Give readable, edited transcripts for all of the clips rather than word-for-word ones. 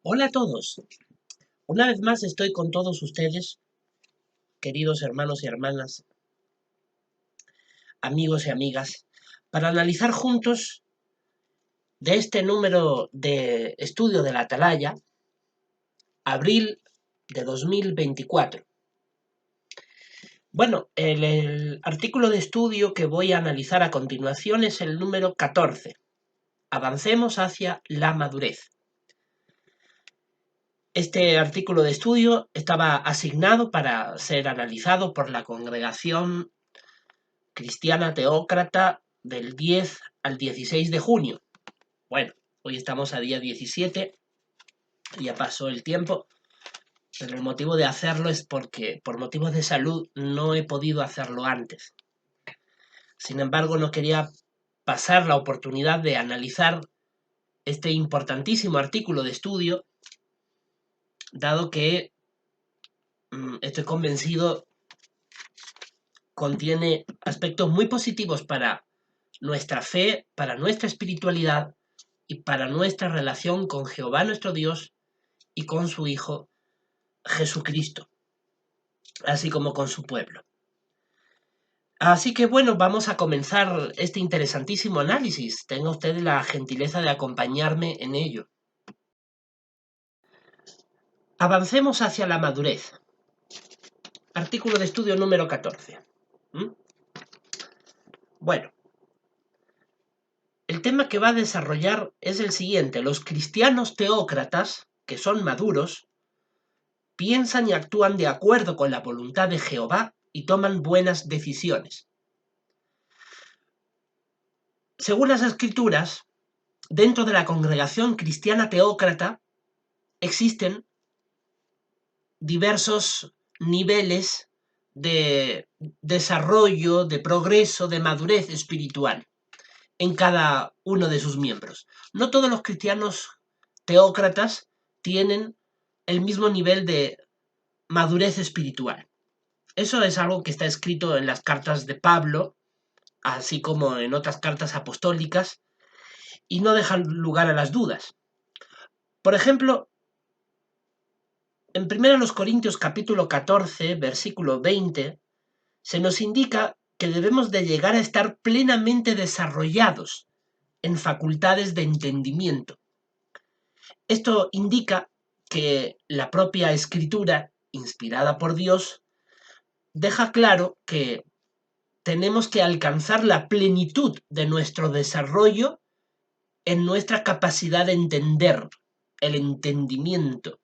Hola a todos. Una vez más estoy con todos ustedes, queridos hermanos y hermanas, amigos y amigas, para analizar juntos de este número de estudio de la Atalaya, abril de 2024. Bueno, el artículo de estudio que voy a analizar a continuación es el número 14. Avancemos hacia la madurez. Este artículo de estudio estaba asignado para ser analizado por la Congregación Cristiana Teócrata del 10 al 16 de junio. Bueno, hoy estamos a día 17, ya pasó el tiempo, pero el motivo de hacerlo es porque por motivos de salud no he podido hacerlo antes. Sin embargo, no quería pasar la oportunidad de analizar este importantísimo artículo de estudio, dado que estoy convencido contiene aspectos muy positivos para nuestra fe, para nuestra espiritualidad y para nuestra relación con Jehová nuestro Dios y con su Hijo Jesucristo, así como con su pueblo. Así que bueno, vamos a comenzar este interesantísimo análisis. Tenga usted la gentileza de acompañarme en ello. Avancemos hacia la madurez. Artículo de estudio número 14. Bueno, el tema que va a desarrollar es el siguiente. Los cristianos teócratas, que son maduros, piensan y actúan de acuerdo con la voluntad de Jehová y toman buenas decisiones. Según las Escrituras, dentro de la congregación cristiana teócrata existen diversos niveles de desarrollo, de progreso, de madurez espiritual en cada uno de sus miembros. No todos los cristianos teócratas tienen el mismo nivel de madurez espiritual. Eso es algo que está escrito en las cartas de Pablo, así como en otras cartas apostólicas, y no dejan lugar a las dudas. Por ejemplo, en 1 Corintios capítulo 14, versículo 20, se nos indica que debemos de llegar a estar plenamente desarrollados en facultades de entendimiento. Esto indica que la propia Escritura, inspirada por Dios, deja claro que tenemos que alcanzar la plenitud de nuestro desarrollo en nuestra capacidad de entender, el entendimiento.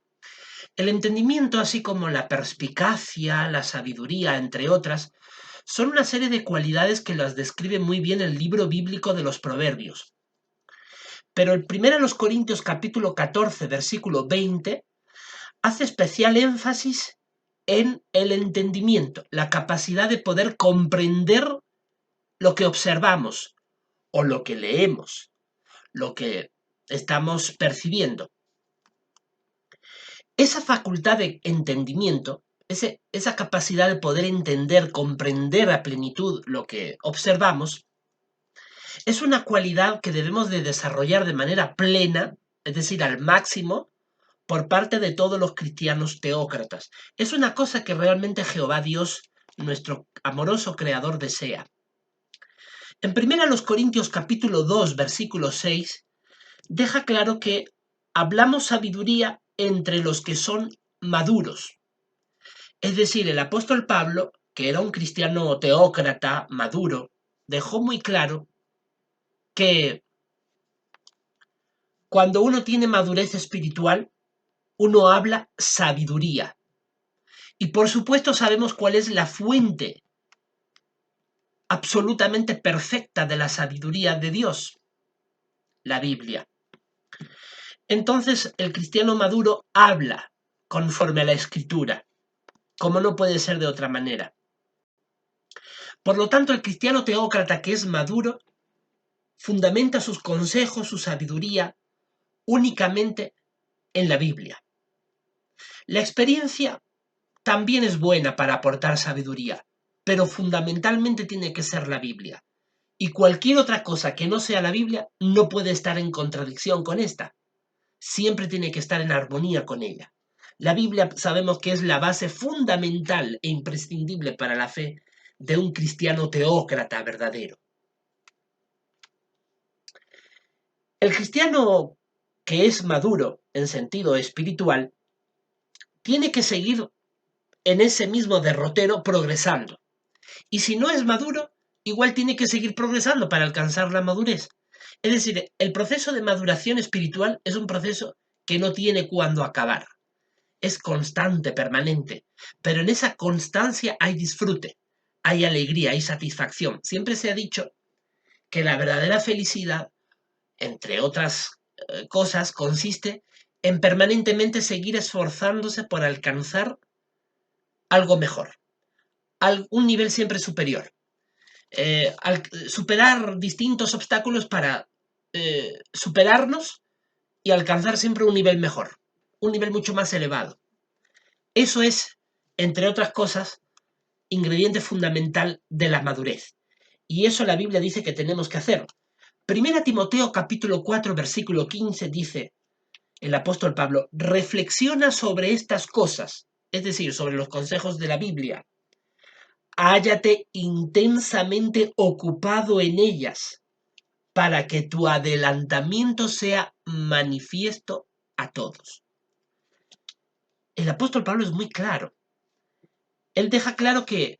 El entendimiento, así como la perspicacia, la sabiduría, entre otras, son una serie de cualidades que las describe muy bien el libro bíblico de los Proverbios. Pero el 1 Corintios capítulo 14, versículo 20, hace especial énfasis en el entendimiento, la capacidad de poder comprender lo que observamos o lo que leemos, lo que estamos percibiendo. Esa facultad de entendimiento, esa capacidad de poder entender, comprender a plenitud lo que observamos, es una cualidad que debemos de desarrollar de manera plena, es decir, al máximo, por parte de todos los cristianos teócratas. Es una cosa que realmente Jehová Dios, nuestro amoroso Creador, desea. En 1 Corintios capítulo 2, versículo 6, deja claro que hablamos sabiduría entre los que son maduros. Es decir, el apóstol Pablo, que era un cristiano teócrata maduro, dejó muy claro que cuando uno tiene madurez espiritual, uno habla sabiduría. Y por supuesto sabemos cuál es la fuente absolutamente perfecta de la sabiduría de Dios, la Biblia. Entonces el cristiano maduro habla conforme a la Escritura, como no puede ser de otra manera. Por lo tanto, el cristiano teócrata que es maduro fundamenta sus consejos, su sabiduría, únicamente en la Biblia. La experiencia también es buena para aportar sabiduría, pero fundamentalmente tiene que ser la Biblia. Y cualquier otra cosa que no sea la Biblia no puede estar en contradicción con esta. siempre tiene que estar en armonía con ella. La Biblia sabemos que es la base fundamental e imprescindible para la fe de un cristiano teócrata verdadero. El cristiano que es maduro en sentido espiritual tiene que seguir en ese mismo derrotero progresando. Y si no es maduro, igual tiene que seguir progresando para alcanzar la madurez. Es decir, el proceso de maduración espiritual es un proceso que no tiene cuándo acabar. Es constante, permanente. Pero en esa constancia hay disfrute, hay alegría, hay satisfacción. Siempre se ha dicho que la verdadera felicidad, entre otras cosas, consiste en permanentemente seguir esforzándose por alcanzar algo mejor, un nivel siempre superior. Al superar distintos obstáculos para superarnos y alcanzar siempre un nivel mejor, un nivel mucho más elevado. Eso es, entre otras cosas, ingrediente fundamental de la madurez. Y eso la Biblia dice que tenemos que hacer. Primera Timoteo capítulo 4 versículo 15 dice el apóstol Pablo, reflexiona sobre estas cosas, es decir, sobre los consejos de la Biblia. Hállate intensamente ocupado en ellas para que tu adelantamiento sea manifiesto a todos. El apóstol Pablo es muy claro. Él deja claro que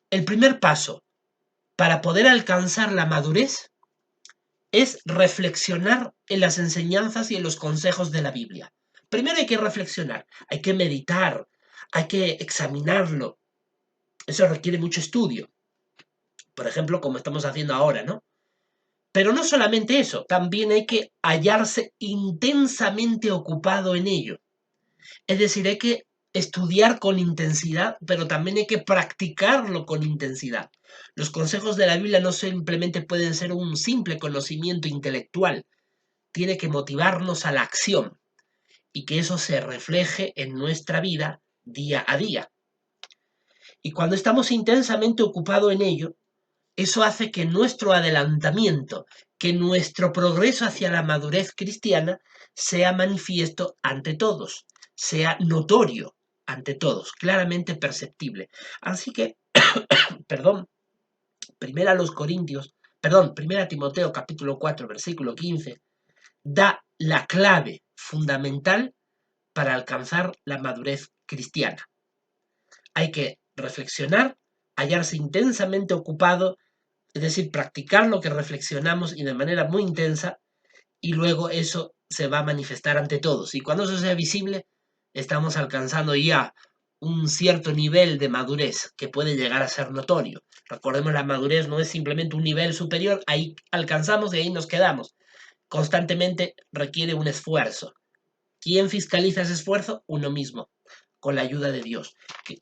el primer paso para poder alcanzar la madurez es reflexionar en las enseñanzas y en los consejos de la Biblia. Primero hay que reflexionar, hay que meditar, hay que examinarlo. Eso requiere mucho estudio. Por ejemplo, como estamos haciendo ahora, ¿no? Pero no solamente eso, también hay que hallarse intensamente ocupado en ello. Es decir, hay que estudiar con intensidad, pero también hay que practicarlo con intensidad. Los consejos de la Biblia no simplemente pueden ser un simple conocimiento intelectual, tiene que motivarnos a la acción y que eso se refleje en nuestra vida día a día. Y cuando estamos intensamente ocupados en ello, eso hace que nuestro adelantamiento, que nuestro progreso hacia la madurez cristiana sea manifiesto ante todos, sea notorio ante todos, claramente perceptible. Así que, primera Timoteo capítulo 4, versículo 15, da la clave fundamental para alcanzar la madurez cristiana. Hay que reflexionar, hallarse intensamente ocupado, es decir, practicar lo que reflexionamos y de manera muy intensa, y luego eso se va a manifestar ante todos. Y cuando eso sea visible, estamos alcanzando ya un cierto nivel de madurez que puede llegar a ser notorio. Recordemos, la madurez no es simplemente un nivel superior, ahí alcanzamos y ahí nos quedamos. Constantemente requiere un esfuerzo. ¿Quién fiscaliza ese esfuerzo? Uno mismo, con la ayuda de Dios,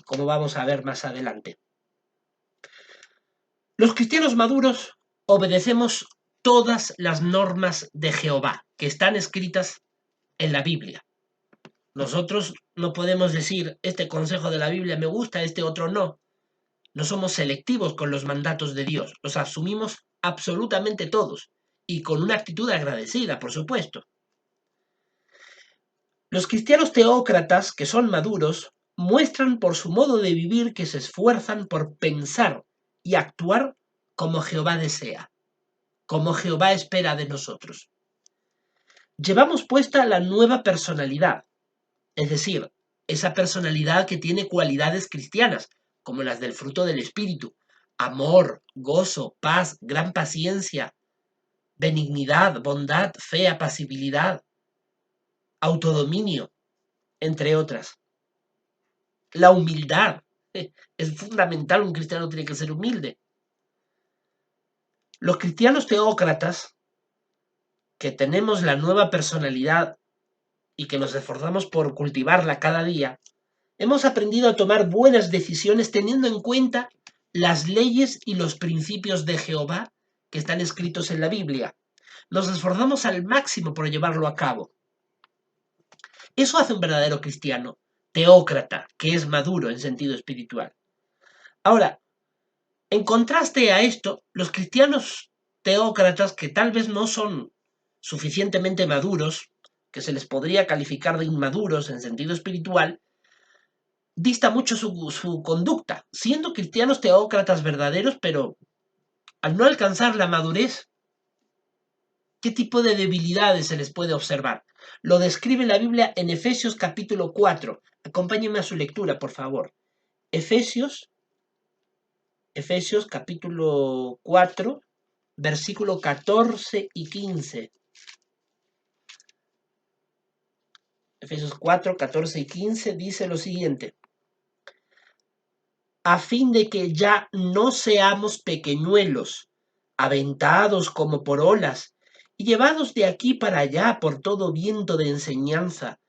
como vamos a ver más adelante. Los cristianos maduros obedecemos todas las normas de Jehová que están escritas en la Biblia. Nosotros no podemos decir, este consejo de la Biblia me gusta, este otro no. No somos selectivos con los mandatos de Dios, los asumimos absolutamente todos y con una actitud agradecida, por supuesto. Los cristianos teócratas, que son maduros, muestran por su modo de vivir que se esfuerzan por pensar y actuar como Jehová desea, como Jehová espera de nosotros. Llevamos puesta la nueva personalidad, es decir, esa personalidad que tiene cualidades cristianas, como las del fruto del Espíritu: amor, gozo, paz, gran paciencia, benignidad, bondad, fe, apacibilidad, autodominio, entre otras. La humildad. Es fundamental, un cristiano tiene que ser humilde. Los cristianos teócratas, que tenemos la nueva personalidad y que nos esforzamos por cultivarla cada día, hemos aprendido a tomar buenas decisiones teniendo en cuenta las leyes y los principios de Jehová que están escritos en la Biblia. Nos esforzamos al máximo por llevarlo a cabo. Eso hace un verdadero cristiano teócrata, que es maduro en sentido espiritual. Ahora, en contraste a esto, los cristianos teócratas, que tal vez no son suficientemente maduros que se les podría calificar de inmaduros en sentido espiritual, dista mucho su conducta, siendo cristianos teócratas verdaderos, pero al no alcanzar la madurez, ¿qué tipo de debilidades se les puede observar? Lo describe la Biblia en Efesios capítulo 4. Acompáñenme a su lectura, por favor. Efesios capítulo 4, versículo 14 y 15. Efesios 4, 14 y 15 dice lo siguiente: a fin de que ya no seamos pequeñuelos, aventados como por olas, y llevados de aquí para allá por todo viento de enseñanza,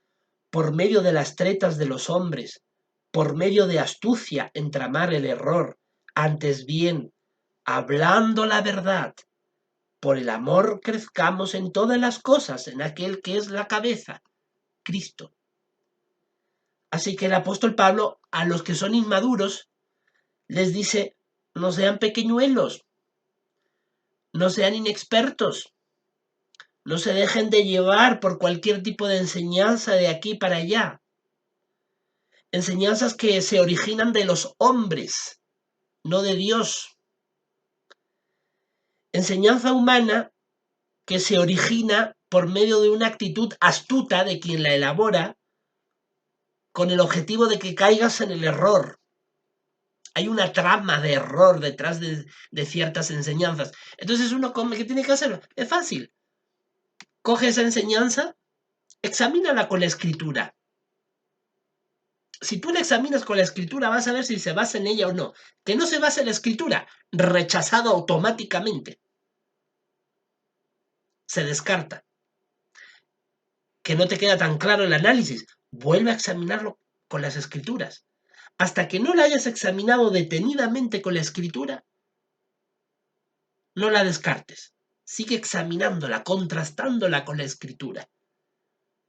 por medio de las tretas de los hombres, por medio de astucia en tramar el error, antes bien, hablando la verdad, por el amor crezcamos en todas las cosas en aquel que es la cabeza, Cristo. Así que el apóstol Pablo a los que son inmaduros les dice: no sean pequeñuelos, no sean inexpertos, no se dejen de llevar por cualquier tipo de enseñanza de aquí para allá. Enseñanzas que se originan de los hombres, no de Dios. Enseñanza humana que se origina por medio de una actitud astuta de quien la elabora, con el objetivo de que caigas en el error. Hay una trama de error detrás de ciertas enseñanzas. Entonces uno, ¿qué tiene que hacer? Es fácil. Coge esa enseñanza, examínala con la escritura. Si tú la examinas con la escritura, vas a ver si se basa en ella o no. Que no se basa en la escritura, rechazado automáticamente. Se descarta. Que no te queda tan claro el análisis, vuelve a examinarlo con las escrituras. Hasta que no la hayas examinado detenidamente con la escritura, no la descartes. Sigue examinándola, contrastándola con la escritura.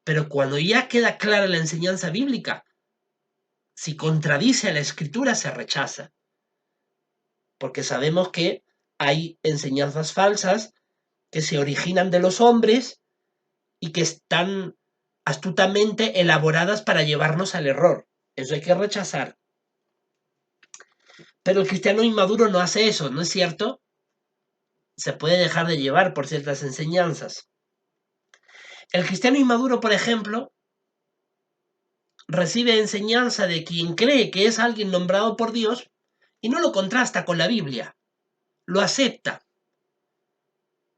Pero cuando ya queda clara la enseñanza bíblica, si contradice a la escritura, se rechaza. Porque sabemos que hay enseñanzas falsas que se originan de los hombres y que están astutamente elaboradas para llevarnos al error. Eso hay que rechazar. Pero el cristiano inmaduro no hace eso, ¿no es cierto? Se puede dejar de llevar por ciertas enseñanzas. El cristiano inmaduro, por ejemplo, recibe enseñanza de quien cree que es alguien nombrado por Dios y no lo contrasta con la Biblia. Lo acepta,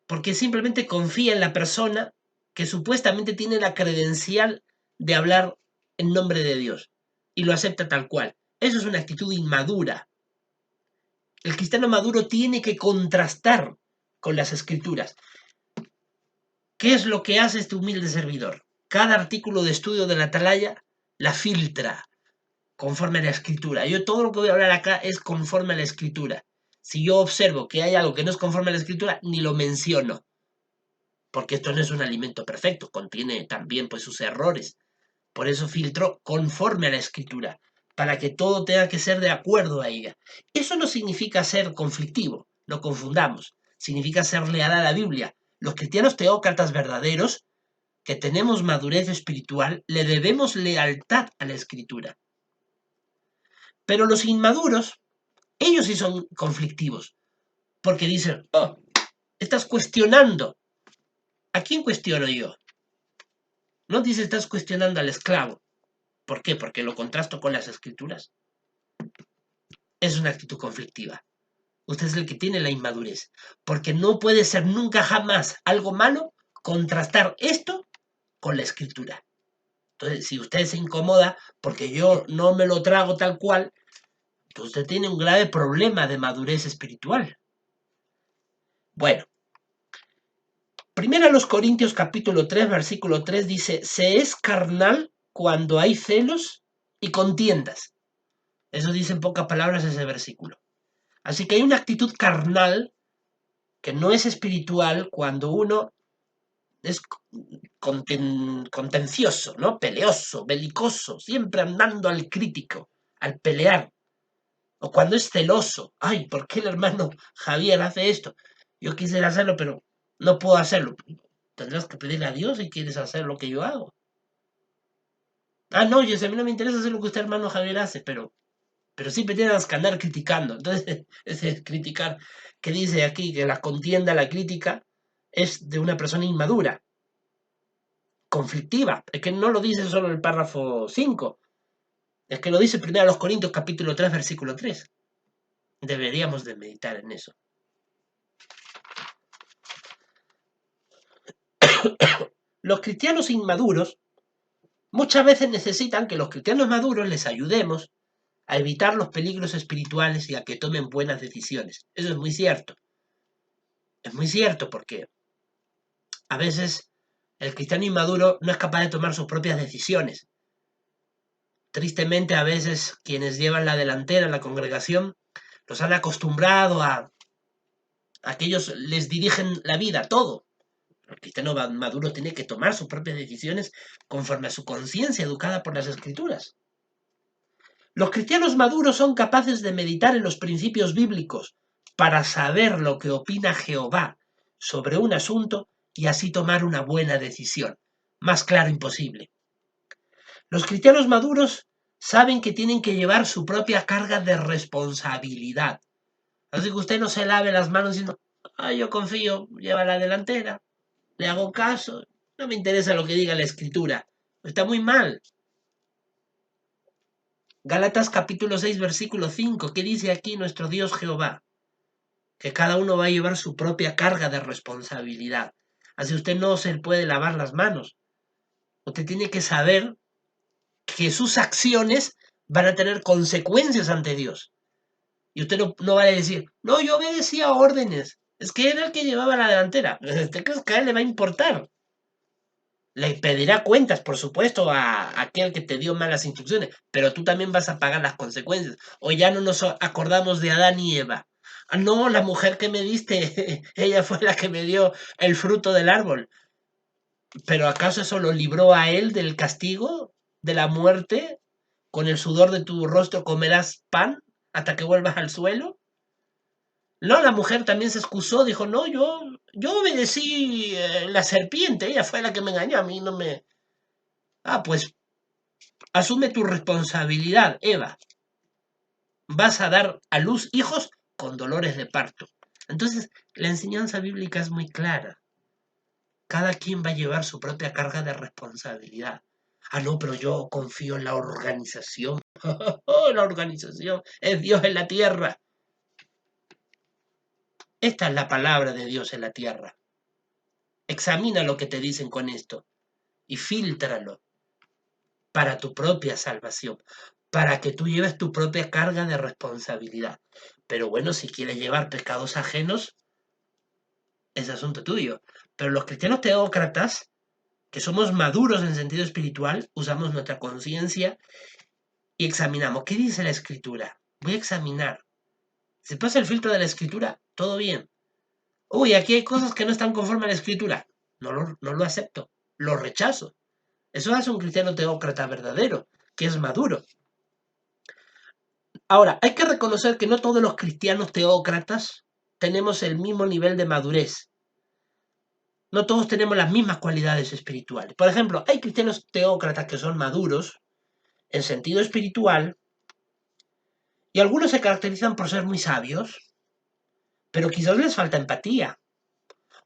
porque simplemente confía en la persona que supuestamente tiene la credencial de hablar en nombre de Dios y lo acepta tal cual. Eso es una actitud inmadura. El cristiano maduro tiene que contrastar con las escrituras. ¿Qué es lo que hace este humilde servidor? Cada artículo de estudio de la Atalaya la filtra conforme a la escritura. Yo todo lo que voy a hablar acá es conforme a la escritura. Si yo observo que hay algo que no es conforme a la escritura, ni lo menciono. Porque esto no es un alimento perfecto, contiene también pues sus errores. Por eso filtro conforme a la escritura, para que todo tenga que ser de acuerdo a ella. Eso no significa ser conflictivo, no confundamos. Significa ser leal a la Biblia. Los cristianos teócratas verdaderos, que tenemos madurez espiritual, le debemos lealtad a la escritura. Pero los inmaduros, ellos sí son conflictivos, porque dicen: oh, estás cuestionando. ¿A quién cuestiono yo? No dice estás cuestionando al esclavo. ¿Por qué? Porque lo contrasto con las escrituras. Es una actitud conflictiva. Usted es el que tiene la inmadurez, porque no puede ser nunca jamás algo malo contrastar esto con la escritura. Entonces, si usted se incomoda porque yo no me lo trago tal cual, usted tiene un grave problema de madurez espiritual. Bueno, primero los Corintios capítulo 3, versículo 3 dice: se es carnal cuando hay celos y contiendas. Eso dice en pocas palabras ese versículo. Así que hay una actitud carnal que no es espiritual cuando uno es contencioso, ¿no? Peleoso, belicoso, siempre andando al crítico, al pelear. O cuando es celoso. Ay, ¿por qué el hermano Javier hace esto? Yo quisiera hacerlo, pero no puedo hacerlo. Tendrás que pedirle a Dios si quieres hacer lo que yo hago. Ah, no, yo, a mí no me interesa hacer lo que usted, hermano Javier, hace, pero siempre tienes que andar criticando. Entonces, ese es criticar, que dice aquí que la contienda, la crítica, es de una persona inmadura, conflictiva. Es que no lo dice solo el párrafo 5, es que lo dice primero a los Corintios capítulo 3, versículo 3. Deberíamos de meditar en eso. Los cristianos inmaduros muchas veces necesitan que los cristianos maduros les ayudemos a evitar los peligros espirituales y a que tomen buenas decisiones. Eso es muy cierto. Es muy cierto porque a veces el cristiano inmaduro no es capaz de tomar sus propias decisiones. Tristemente, a veces quienes llevan la delantera en la congregación los han acostumbrado a que ellos les dirigen la vida, todo. El cristiano maduro tiene que tomar sus propias decisiones conforme a su conciencia educada por las escrituras. Los cristianos maduros son capaces de meditar en los principios bíblicos para saber lo que opina Jehová sobre un asunto y así tomar una buena decisión. Más claro imposible. Los cristianos maduros saben que tienen que llevar su propia carga de responsabilidad. Así que usted no se lave las manos diciendo, yo confío, lleva la delantera, le hago caso, no me interesa lo que diga la escritura. Está muy mal. Gálatas capítulo 6, versículo 5, ¿qué dice aquí nuestro Dios Jehová? Que cada uno va a llevar su propia carga de responsabilidad. Así usted no se puede lavar las manos. Usted tiene que saber que sus acciones van a tener consecuencias ante Dios. Y usted no va a decir, no, yo obedecía órdenes. Es que era el que llevaba la delantera. ¿Usted cree que a él le va a importar? Le pedirá cuentas, por supuesto, a aquel que te dio malas instrucciones, pero tú también vas a pagar las consecuencias. O ya no nos acordamos de Adán y Eva. Ah, no, la mujer que me diste, ella fue la que me dio el fruto del árbol. ¿Pero acaso eso lo libró a él del castigo, de la muerte? ¿Con el sudor de tu rostro comerás pan hasta que vuelvas al suelo? No, la mujer también se excusó, dijo, no, yo obedecí la serpiente, ella fue la que me engañó, a mí no me... Ah, pues asume tu responsabilidad, Eva. Vas a dar a luz hijos con dolores de parto. Entonces, la enseñanza bíblica es muy clara. Cada quien va a llevar su propia carga de responsabilidad. Ah, no, pero yo confío en la organización. La organización es Dios en la tierra. Esta es la palabra de Dios en la tierra. Examina lo que te dicen con esto y fíltralo para tu propia salvación, para que tú lleves tu propia carga de responsabilidad. Pero bueno, si quieres llevar pecados ajenos, es asunto tuyo. Pero los cristianos teócratas, que somos maduros en sentido espiritual, usamos nuestra conciencia y examinamos. ¿Qué dice la escritura? Voy a examinar. Si pasa el filtro de la escritura, todo bien. Uy, aquí hay cosas que no están conforme a la escritura. No lo acepto, lo rechazo. Eso hace un cristiano teócrata verdadero, que es maduro. Ahora, hay que reconocer que no todos los cristianos teócratas tenemos el mismo nivel de madurez. No todos tenemos las mismas cualidades espirituales. Por ejemplo, hay cristianos teócratas que son maduros en sentido espiritual y algunos se caracterizan por ser muy sabios, pero quizás les falta empatía.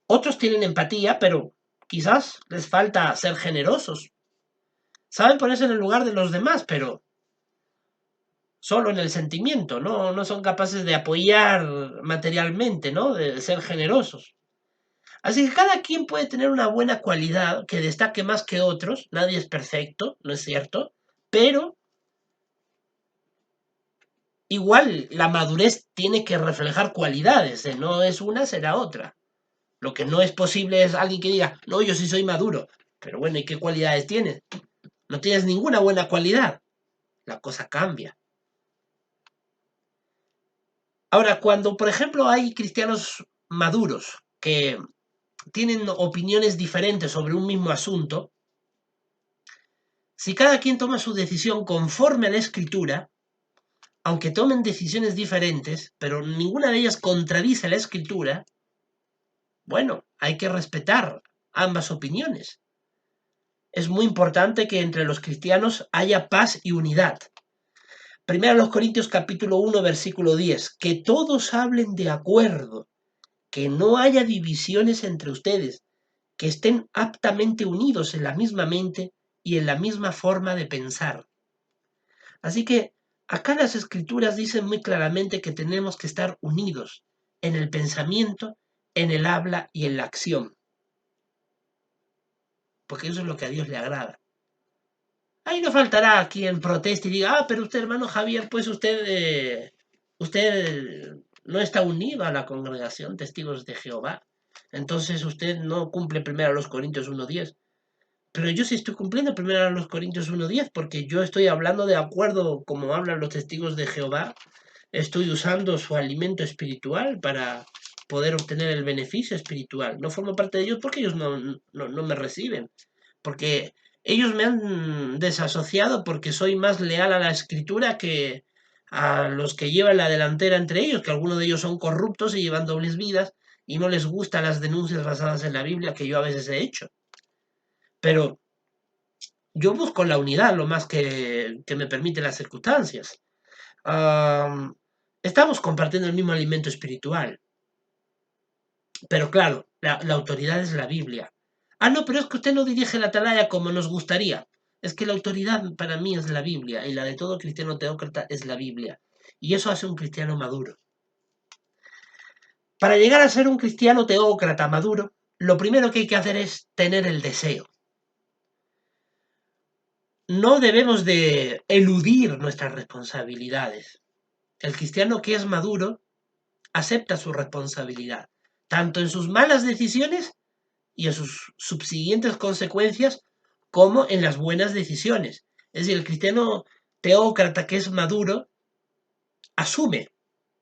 Otros tienen empatía, pero quizás les falta ser generosos. Saben ponerse en el lugar de los demás, pero solo en el sentimiento, no son capaces de apoyar materialmente, ¿no? De ser generosos. Así que cada quien puede tener una buena cualidad que destaque más que otros. Nadie es perfecto, ¿no es cierto? Pero igual la madurez tiene que reflejar cualidades, no es una, será otra. Lo que no es posible es alguien que diga, no, yo sí soy maduro. Pero bueno, ¿y qué cualidades tienes? No tienes ninguna buena cualidad. La cosa cambia. Ahora, cuando, por ejemplo, hay cristianos maduros que tienen opiniones diferentes sobre un mismo asunto, si cada quien toma su decisión conforme a la escritura, aunque tomen decisiones diferentes, pero ninguna de ellas contradice la escritura, bueno, hay que respetar. ambas opiniones. Es muy importante que entre los cristianos haya paz y unidad. Primero los Corintios capítulo 1, versículo 10. Que todos hablen de acuerdo, que no haya divisiones entre ustedes, que estén aptamente unidos en la misma mente y en la misma forma de pensar. Así que acá las escrituras dicen muy claramente que tenemos que estar unidos en el pensamiento, en el habla y en la acción. Porque eso es lo que a Dios le agrada. Ahí no faltará quien proteste y diga, pero usted, hermano Javier, pues usted no está unido a la congregación Testigos de Jehová. Entonces usted no cumple primero los Corintios 1:10. Pero yo sí estoy cumpliendo primero los Corintios 1:10 porque yo estoy hablando de acuerdo como hablan los testigos de Jehová. Estoy usando su alimento espiritual para poder obtener el beneficio espiritual. No formo parte de ellos porque ellos no me reciben. Porque ellos me han desasociado porque soy más leal a la escritura que a los que llevan la delantera entre ellos, que algunos de ellos son corruptos y llevan dobles vidas y no les gustan las denuncias basadas en la Biblia que yo a veces he hecho. Pero yo busco la unidad lo más que me permiten las circunstancias. Estamos compartiendo el mismo alimento espiritual. Pero claro, la autoridad es la Biblia. No, pero es que usted no dirige la atalaya como nos gustaría. Es que la autoridad para mí es la Biblia y la de todo cristiano teócrata es la Biblia. Y eso hace un cristiano maduro. Para llegar a ser un cristiano teócrata maduro, lo primero que hay que hacer es tener el deseo. No debemos de eludir nuestras responsabilidades. El cristiano que es maduro acepta su responsabilidad, tanto en sus malas decisiones y en sus subsiguientes consecuencias, como en las buenas decisiones. Es decir, el cristiano teócrata que es maduro asume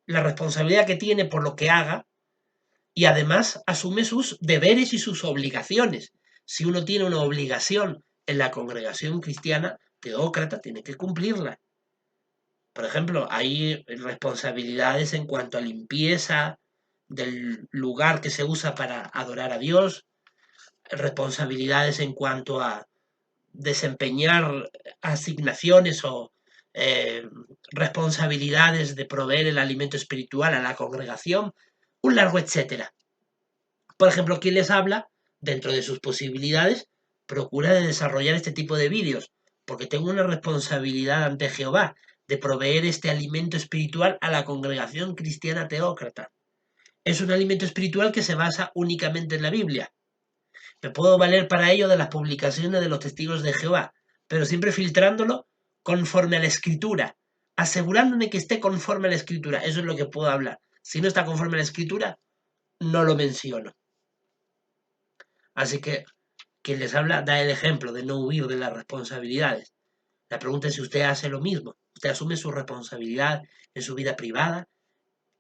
la responsabilidad que tiene por lo que haga y además asume sus deberes y sus obligaciones. Si uno tiene una obligación en la congregación cristiana teócrata, tiene que cumplirla. Por ejemplo, hay responsabilidades en cuanto a limpieza del lugar que se usa para adorar a Dios, responsabilidades en cuanto a desempeñar asignaciones o responsabilidades de proveer el alimento espiritual a la congregación, un largo etcétera. Por ejemplo, quien les habla, dentro de sus posibilidades, procura de desarrollar este tipo de vídeos, porque tengo una responsabilidad ante Jehová de proveer este alimento espiritual a la congregación cristiana teócrata. Es un alimento espiritual que se basa únicamente en la Biblia. Me puedo valer para ello de las publicaciones de los testigos de Jehová, pero siempre filtrándolo conforme a la escritura, asegurándome que esté conforme a la escritura. Eso es lo que puedo hablar. Si no está conforme a la escritura, no lo menciono. Así que quien les habla da el ejemplo de no huir de las responsabilidades. La pregunta es si usted hace lo mismo. Usted asume su responsabilidad en su vida privada,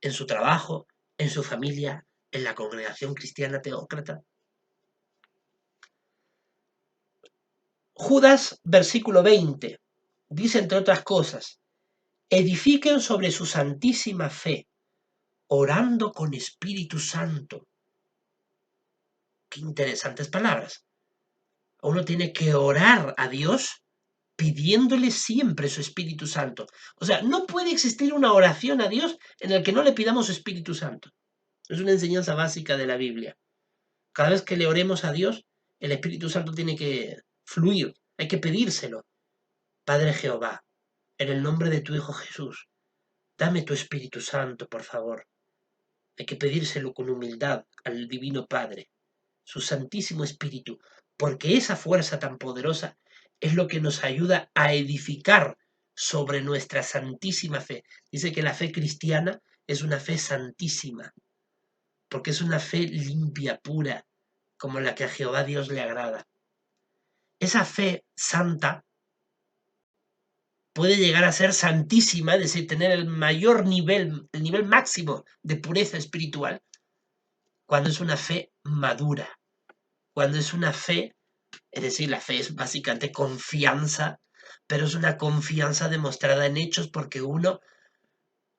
en su trabajo, en su familia, en la congregación cristiana teócrata. Judas, versículo 20, dice entre otras cosas, edifiquen sobre su santísima fe, orando con Espíritu Santo. Qué interesantes palabras. Uno tiene que orar a Dios pidiéndole siempre su Espíritu Santo. O sea, no puede existir una oración a Dios en la que no le pidamos su Espíritu Santo. Es una enseñanza básica de la Biblia. Cada vez que le oremos a Dios, el Espíritu Santo tiene que fluir. Hay que pedírselo. Padre Jehová, en el nombre de tu Hijo Jesús, dame tu Espíritu Santo, por favor. Hay que pedírselo con humildad al Divino Padre, su Santísimo Espíritu, porque esa fuerza tan poderosa es lo que nos ayuda a edificar sobre nuestra santísima fe. Dice que la fe cristiana es una fe santísima, porque es una fe limpia, pura, como la que a Jehová Dios le agrada. Esa fe santa puede llegar a ser santísima, es decir, tener el mayor nivel, el nivel máximo de pureza espiritual, cuando es una fe madura, cuando es una fe, es decir, la fe es básicamente confianza, pero es una confianza demostrada en hechos porque uno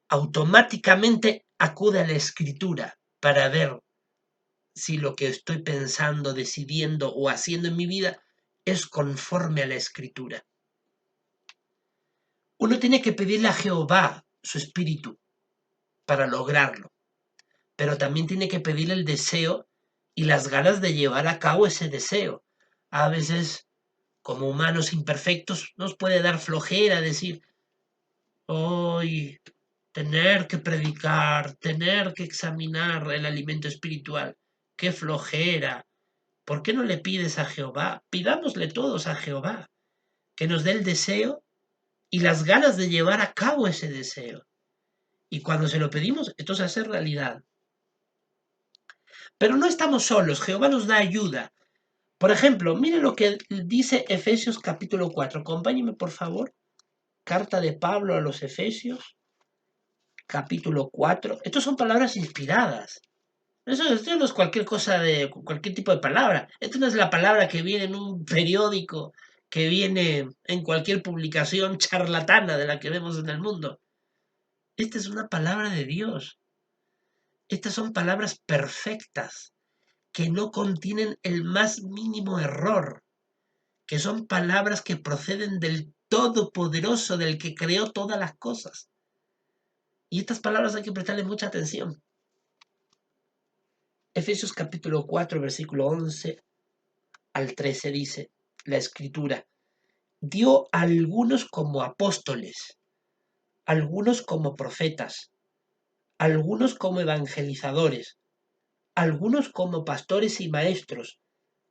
automáticamente acude a la escritura para ver si lo que estoy pensando, decidiendo o haciendo en mi vida es conforme a la Escritura. Uno tiene que pedirle a Jehová su espíritu para lograrlo, pero también tiene que pedirle el deseo y las ganas de llevar a cabo ese deseo. A veces, como humanos imperfectos, nos puede dar flojera decir, hoy tener que predicar, tener que examinar el alimento espiritual, qué flojera. ¿Por qué no le pides a Jehová? Pidámosle todos a Jehová, que nos dé el deseo y las ganas de llevar a cabo ese deseo. Y cuando se lo pedimos, esto se hace realidad. Pero no estamos solos, Jehová nos da ayuda. Por ejemplo, mire lo que dice Efesios capítulo 4. Acompáñeme, por favor. Carta de Pablo a los Efesios, capítulo 4. Estas son palabras inspiradas. Esto no es cualquier cosa de cualquier tipo de palabra. Esto no es la palabra que viene en un periódico, que viene en cualquier publicación charlatana de la que vemos en el mundo. Esta es una palabra de Dios. Estas son palabras perfectas, que no contienen el más mínimo error, que son palabras que proceden del Todopoderoso, del que creó todas las cosas. Y estas palabras hay que prestarle mucha atención. Efesios capítulo 4, versículo 11 al 13 dice la Escritura, dio a algunos como apóstoles, algunos como profetas, algunos como evangelizadores, algunos como pastores y maestros,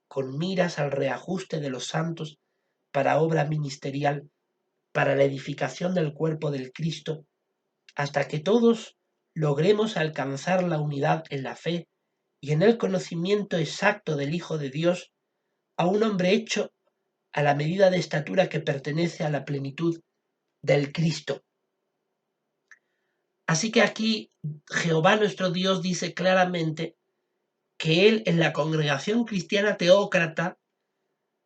con miras al reajuste de los santos para obra ministerial, para la edificación del cuerpo del Cristo, hasta que todos logremos alcanzar la unidad en la fe y en el conocimiento exacto del Hijo de Dios, a un hombre hecho a la medida de estatura que pertenece a la plenitud del Cristo. Así que aquí Jehová nuestro Dios dice claramente que Él en la congregación cristiana teócrata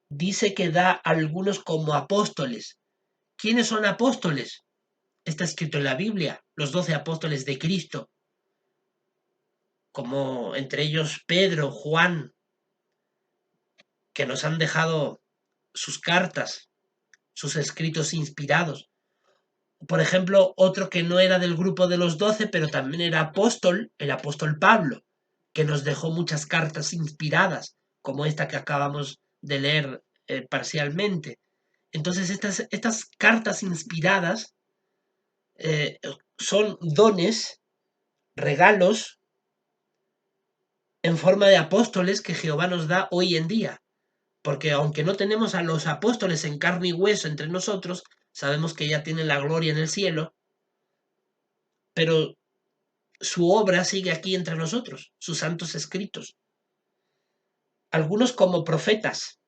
dice que da a algunos como apóstoles. ¿Quiénes son apóstoles? Está escrito en la Biblia, los 12 apóstoles de Cristo, como entre ellos Pedro, Juan, que nos han dejado sus cartas, sus escritos inspirados. Por ejemplo, otro que no era del grupo de los 12, pero también era apóstol, el apóstol Pablo, que nos dejó muchas cartas inspiradas, como esta que acabamos de leer parcialmente. Entonces, estas cartas inspiradas son dones, regalos en forma de apóstoles que Jehová nos da hoy en día. Porque aunque no tenemos a los apóstoles en carne y hueso entre nosotros, sabemos que ya tienen la gloria en el cielo, pero su obra sigue aquí entre nosotros, sus santos escritos. Algunos como profetas.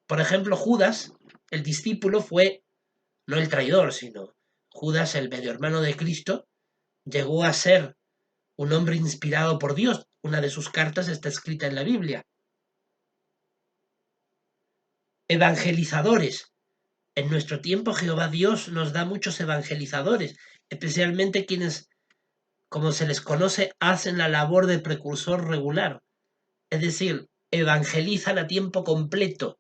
Por ejemplo, Judas, el discípulo, fue no el traidor, sino Judas, el medio hermano de Cristo, llegó a ser un hombre inspirado por Dios. Una de sus cartas está escrita en la Biblia. Evangelizadores. En nuestro tiempo Jehová Dios nos da muchos evangelizadores, especialmente quienes, como se les conoce, hacen la labor de precursor regular. Es decir, evangelizan a tiempo completo,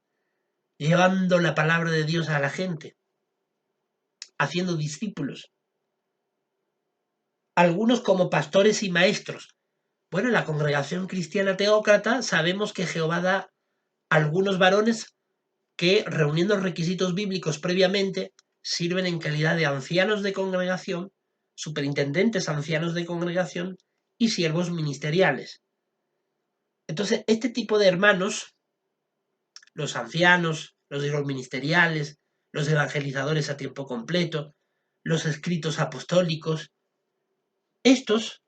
llevando la palabra de Dios a la gente, haciendo discípulos. Algunos como pastores y maestros. Bueno, en la congregación cristiana teócrata sabemos que Jehová da algunos varones que, reuniendo requisitos bíblicos previamente, sirven en calidad de ancianos de congregación, superintendentes ancianos de congregación y siervos ministeriales. Entonces, este tipo de hermanos, los ancianos, los siervos ministeriales, los evangelizadores a tiempo completo, los escritos apostólicos, estos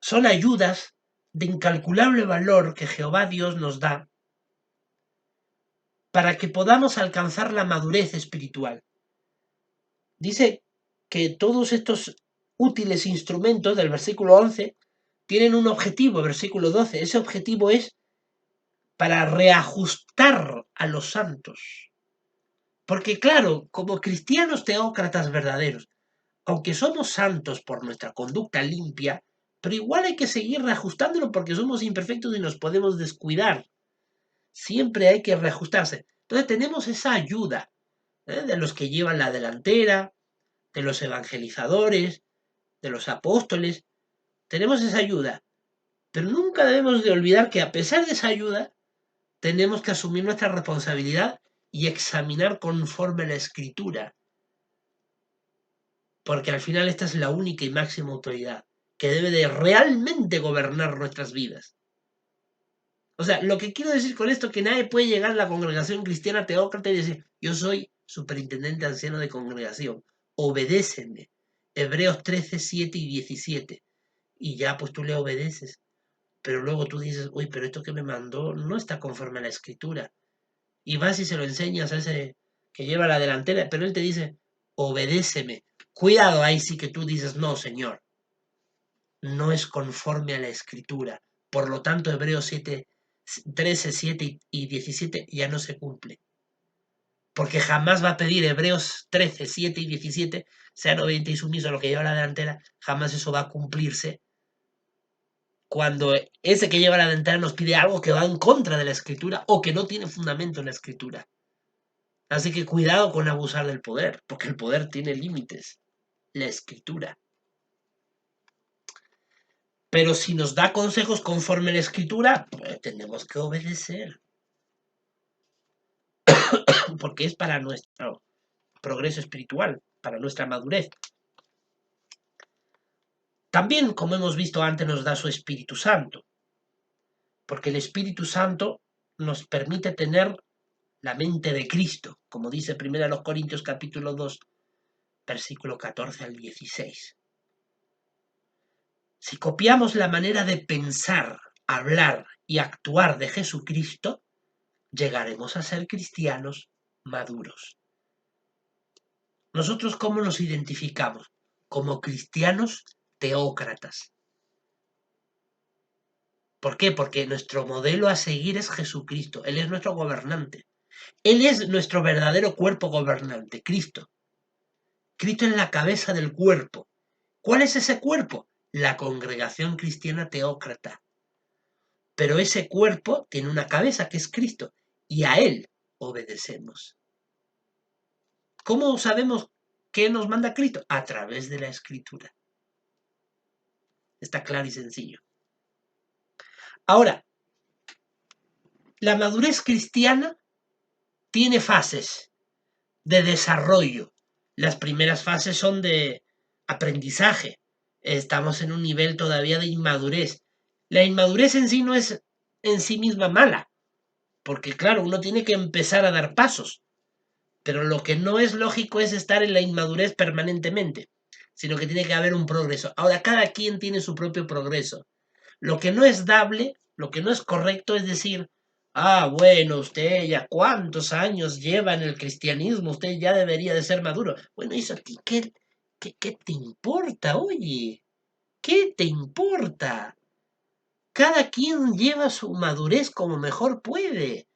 son ayudas de incalculable valor que Jehová Dios nos da para que podamos alcanzar la madurez espiritual. Dice que todos estos útiles instrumentos del versículo 11 tienen un objetivo, versículo 12. Ese objetivo es para reajustar a los santos. Porque claro, como cristianos teócratas verdaderos, aunque somos santos por nuestra conducta limpia, pero igual hay que seguir reajustándolo porque somos imperfectos y nos podemos descuidar. Siempre hay que reajustarse. Entonces tenemos esa ayuda de los que llevan la delantera, de los evangelizadores, de los apóstoles. Tenemos esa ayuda, pero nunca debemos de olvidar que a pesar de esa ayuda, tenemos que asumir nuestra responsabilidad y examinar conforme la Escritura, porque al final esta es la única y máxima autoridad que debe de realmente gobernar nuestras vidas. O sea, lo que quiero decir con esto es que nadie puede llegar a la congregación cristiana teócrata y decir, yo soy superintendente anciano de congregación, obedécenme. Hebreos 13, 7 y 17. Y ya pues tú le obedeces. Pero luego tú dices, uy, pero esto que me mandó no está conforme a la Escritura. Y vas y se lo enseñas a ese que lleva la delantera, pero él te dice, obedéceme. Cuidado, ahí sí que tú dices, no, Señor, no es conforme a la Escritura. Por lo tanto, Hebreos 7, 13, 7 y 17 ya no se cumple. Porque jamás va a pedir Hebreos 13, 7 y 17, sean obedientes y sumisos a lo que lleva la delantera, jamás eso va a cumplirse cuando ese que lleva la delantera nos pide algo que va en contra de la Escritura o que no tiene fundamento en la Escritura. Así que cuidado con abusar del poder, porque el poder tiene límites, la Escritura. Pero si nos da consejos conforme a la Escritura, pues tenemos que obedecer, porque es para nuestro progreso espiritual, para nuestra madurez. También, como hemos visto antes, nos da su Espíritu Santo, porque el Espíritu Santo nos permite tener la mente de Cristo, como dice 1 Corintios capítulo 2, versículo 14 al 16. Si copiamos la manera de pensar, hablar y actuar de Jesucristo, llegaremos a ser cristianos maduros. ¿Nosotros cómo nos identificamos? Como cristianos teócratas. ¿Por qué? Porque nuestro modelo a seguir es Jesucristo. Él es nuestro gobernante. Él es nuestro verdadero cuerpo gobernante, Cristo. Cristo es la cabeza del cuerpo. ¿Cuál es ese cuerpo? La congregación cristiana teócrata. Pero ese cuerpo tiene una cabeza que es Cristo y a Él obedecemos. ¿Cómo sabemos qué nos manda Cristo? A través de la Escritura. Está claro y sencillo. Ahora, la madurez cristiana tiene fases de desarrollo. Las primeras fases son de aprendizaje. Estamos en un nivel todavía de inmadurez. La inmadurez en sí no es en sí misma mala, porque claro, uno tiene que empezar a dar pasos, pero lo que no es lógico es estar en la inmadurez permanentemente, sino que tiene que haber un progreso. Ahora, cada quien tiene su propio progreso. Lo que no es dable, lo que no es correcto es decir, bueno, usted ya cuántos años lleva en el cristianismo, usted ya debería de ser maduro. Bueno, ¿eso a ti qué te importa, oye? ¿Qué te importa? Cada quien lleva su madurez como mejor puede.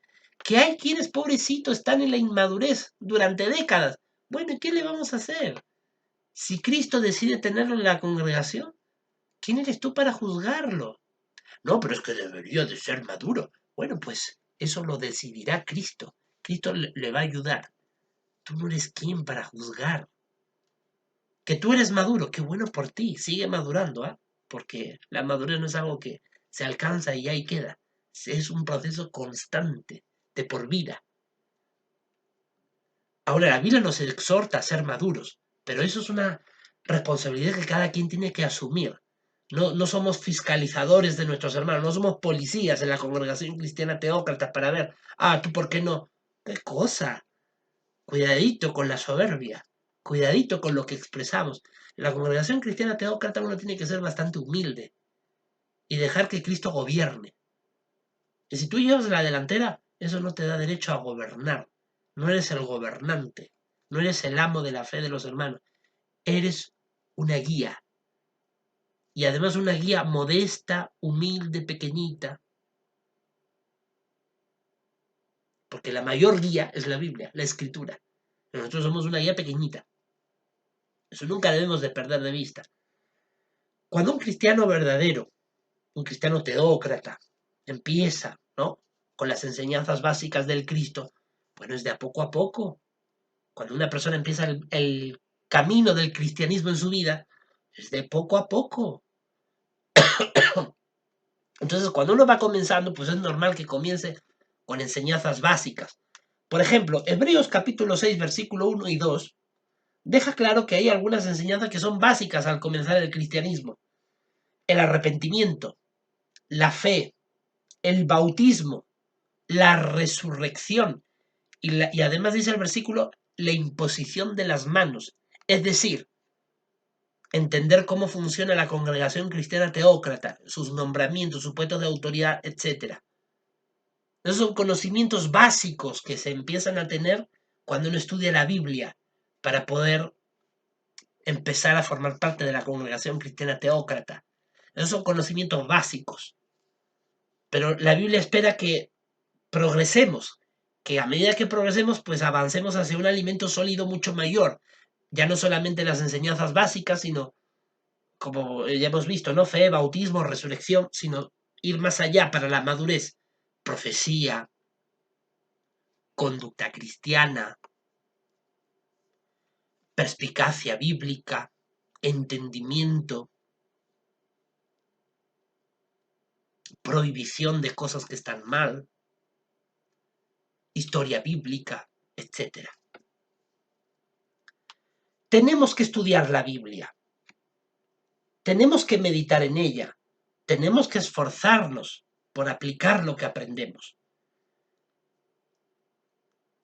Que hay quienes, pobrecitos, están en la inmadurez durante décadas. Bueno, ¿y qué le vamos a hacer? Si Cristo decide tenerlo en la congregación, ¿quién eres tú para juzgarlo? No, pero es que debería de ser maduro. Bueno, pues eso lo decidirá Cristo. Cristo le va a ayudar. Tú no eres quien para juzgar. Que tú eres maduro, qué bueno por ti. Sigue madurando, ¿ah? Porque la madurez no es algo que se alcanza y ahí queda. Es un proceso constante, de por vida. Ahora, la Biblia nos exhorta a ser maduros, pero eso es una responsabilidad que cada quien tiene que asumir. No somos fiscalizadores de nuestros hermanos, no somos policías en la congregación cristiana teócrata para ver, ¿tú por qué no? ¿Qué cosa? Cuidadito con la soberbia, cuidadito con lo que expresamos. En la congregación cristiana teócrata uno tiene que ser bastante humilde y dejar que Cristo gobierne. Y si tú llevas la delantera, eso no te da derecho a gobernar. No eres el gobernante, no eres el amo de la fe de los hermanos, eres una guía. Y además una guía modesta, humilde, pequeñita. Porque la mayor guía es la Biblia, la Escritura. Nosotros somos una guía pequeñita. Eso nunca debemos de perder de vista. Cuando un cristiano verdadero, un cristiano teócrata, empieza, ¿no?, con las enseñanzas básicas del Cristo, bueno, es de a poco. Cuando una persona empieza el camino del cristianismo en su vida, es de poco a poco. Entonces, cuando uno va comenzando, pues es normal que comience con enseñanzas básicas. Por ejemplo, Hebreos capítulo 6, versículo 1 y 2, deja claro que hay algunas enseñanzas que son básicas al comenzar el cristianismo. El arrepentimiento, la fe, el bautismo, la resurrección y además dice el versículo, la imposición de las manos. Es decir, entender cómo funciona la congregación cristiana teócrata, sus nombramientos, sus puestos de autoridad, etc. Esos son conocimientos básicos que se empiezan a tener cuando uno estudia la Biblia para poder empezar a formar parte de la congregación cristiana teócrata. Esos son conocimientos básicos. Pero la Biblia espera que progresemos, que a medida que progresemos, pues avancemos hacia un alimento sólido mucho mayor. Ya no solamente las enseñanzas básicas, sino, como ya hemos visto, ¿no?, fe, bautismo, resurrección, sino ir más allá para la madurez. Profecía, conducta cristiana, perspicacia bíblica, entendimiento, prohibición de cosas que están mal, historia bíblica, etc. Tenemos que estudiar la Biblia, tenemos que meditar en ella, tenemos que esforzarnos por aplicar lo que aprendemos.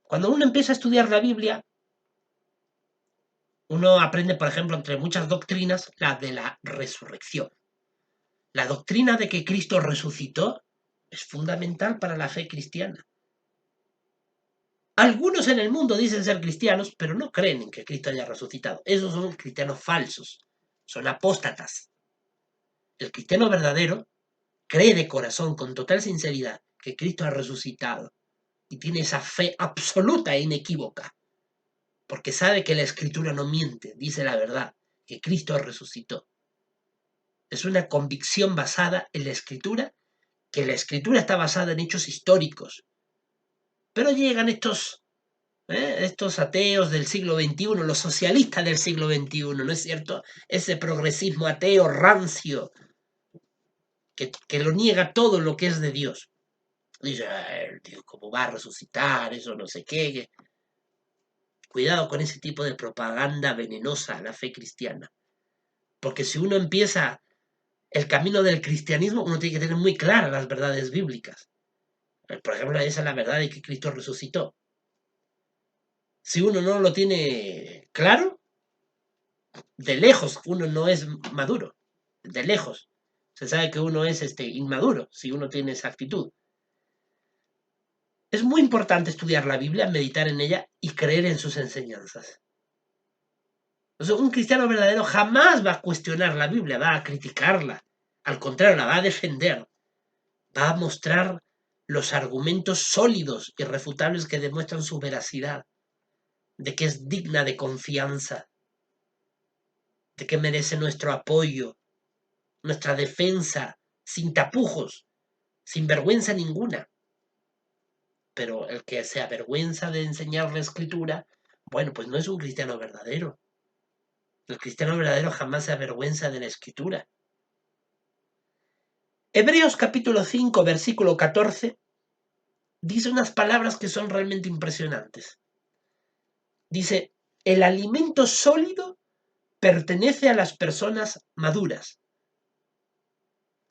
Cuando uno empieza a estudiar la Biblia, uno aprende, por ejemplo, entre muchas doctrinas, la de la resurrección. La doctrina de que Cristo resucitó es fundamental para la fe cristiana. Algunos en el mundo dicen ser cristianos, pero no creen en que Cristo haya resucitado. Esos son cristianos falsos, son apóstatas. El cristiano verdadero cree de corazón, con total sinceridad, que Cristo ha resucitado y tiene esa fe absoluta e inequívoca, porque sabe que la Escritura no miente, dice la verdad, que Cristo resucitó. Es una convicción basada en la Escritura, que la Escritura está basada en hechos históricos. Pero llegan estos ateos del siglo XXI, los socialistas del siglo XXI, ¿no es cierto? Ese progresismo ateo rancio que lo niega todo lo que es de Dios. Dice, Dios, ¿cómo va a resucitar? Eso no sé qué. Cuidado con ese tipo de propaganda venenosa a la fe cristiana. Porque si uno empieza el camino del cristianismo, uno tiene que tener muy claras las verdades bíblicas. Por ejemplo, esa es la verdad de que Cristo resucitó. Si uno no lo tiene claro, de lejos uno no es maduro. De lejos. Se sabe que uno es inmaduro si uno tiene esa actitud. Es muy importante estudiar la Biblia, meditar en ella y creer en sus enseñanzas. O sea, un cristiano verdadero jamás va a cuestionar la Biblia, va a criticarla. Al contrario, la va a defender. Va a mostrar los argumentos sólidos, irrefutables, que demuestran su veracidad, de que es digna de confianza, de que merece nuestro apoyo, nuestra defensa, sin tapujos, sin vergüenza ninguna. Pero el que se avergüenza de enseñar la Escritura, bueno, pues no es un cristiano verdadero. El cristiano verdadero jamás se avergüenza de la Escritura. Hebreos capítulo 5, versículo 14, dice unas palabras que son realmente impresionantes. Dice, el alimento sólido pertenece a las personas maduras,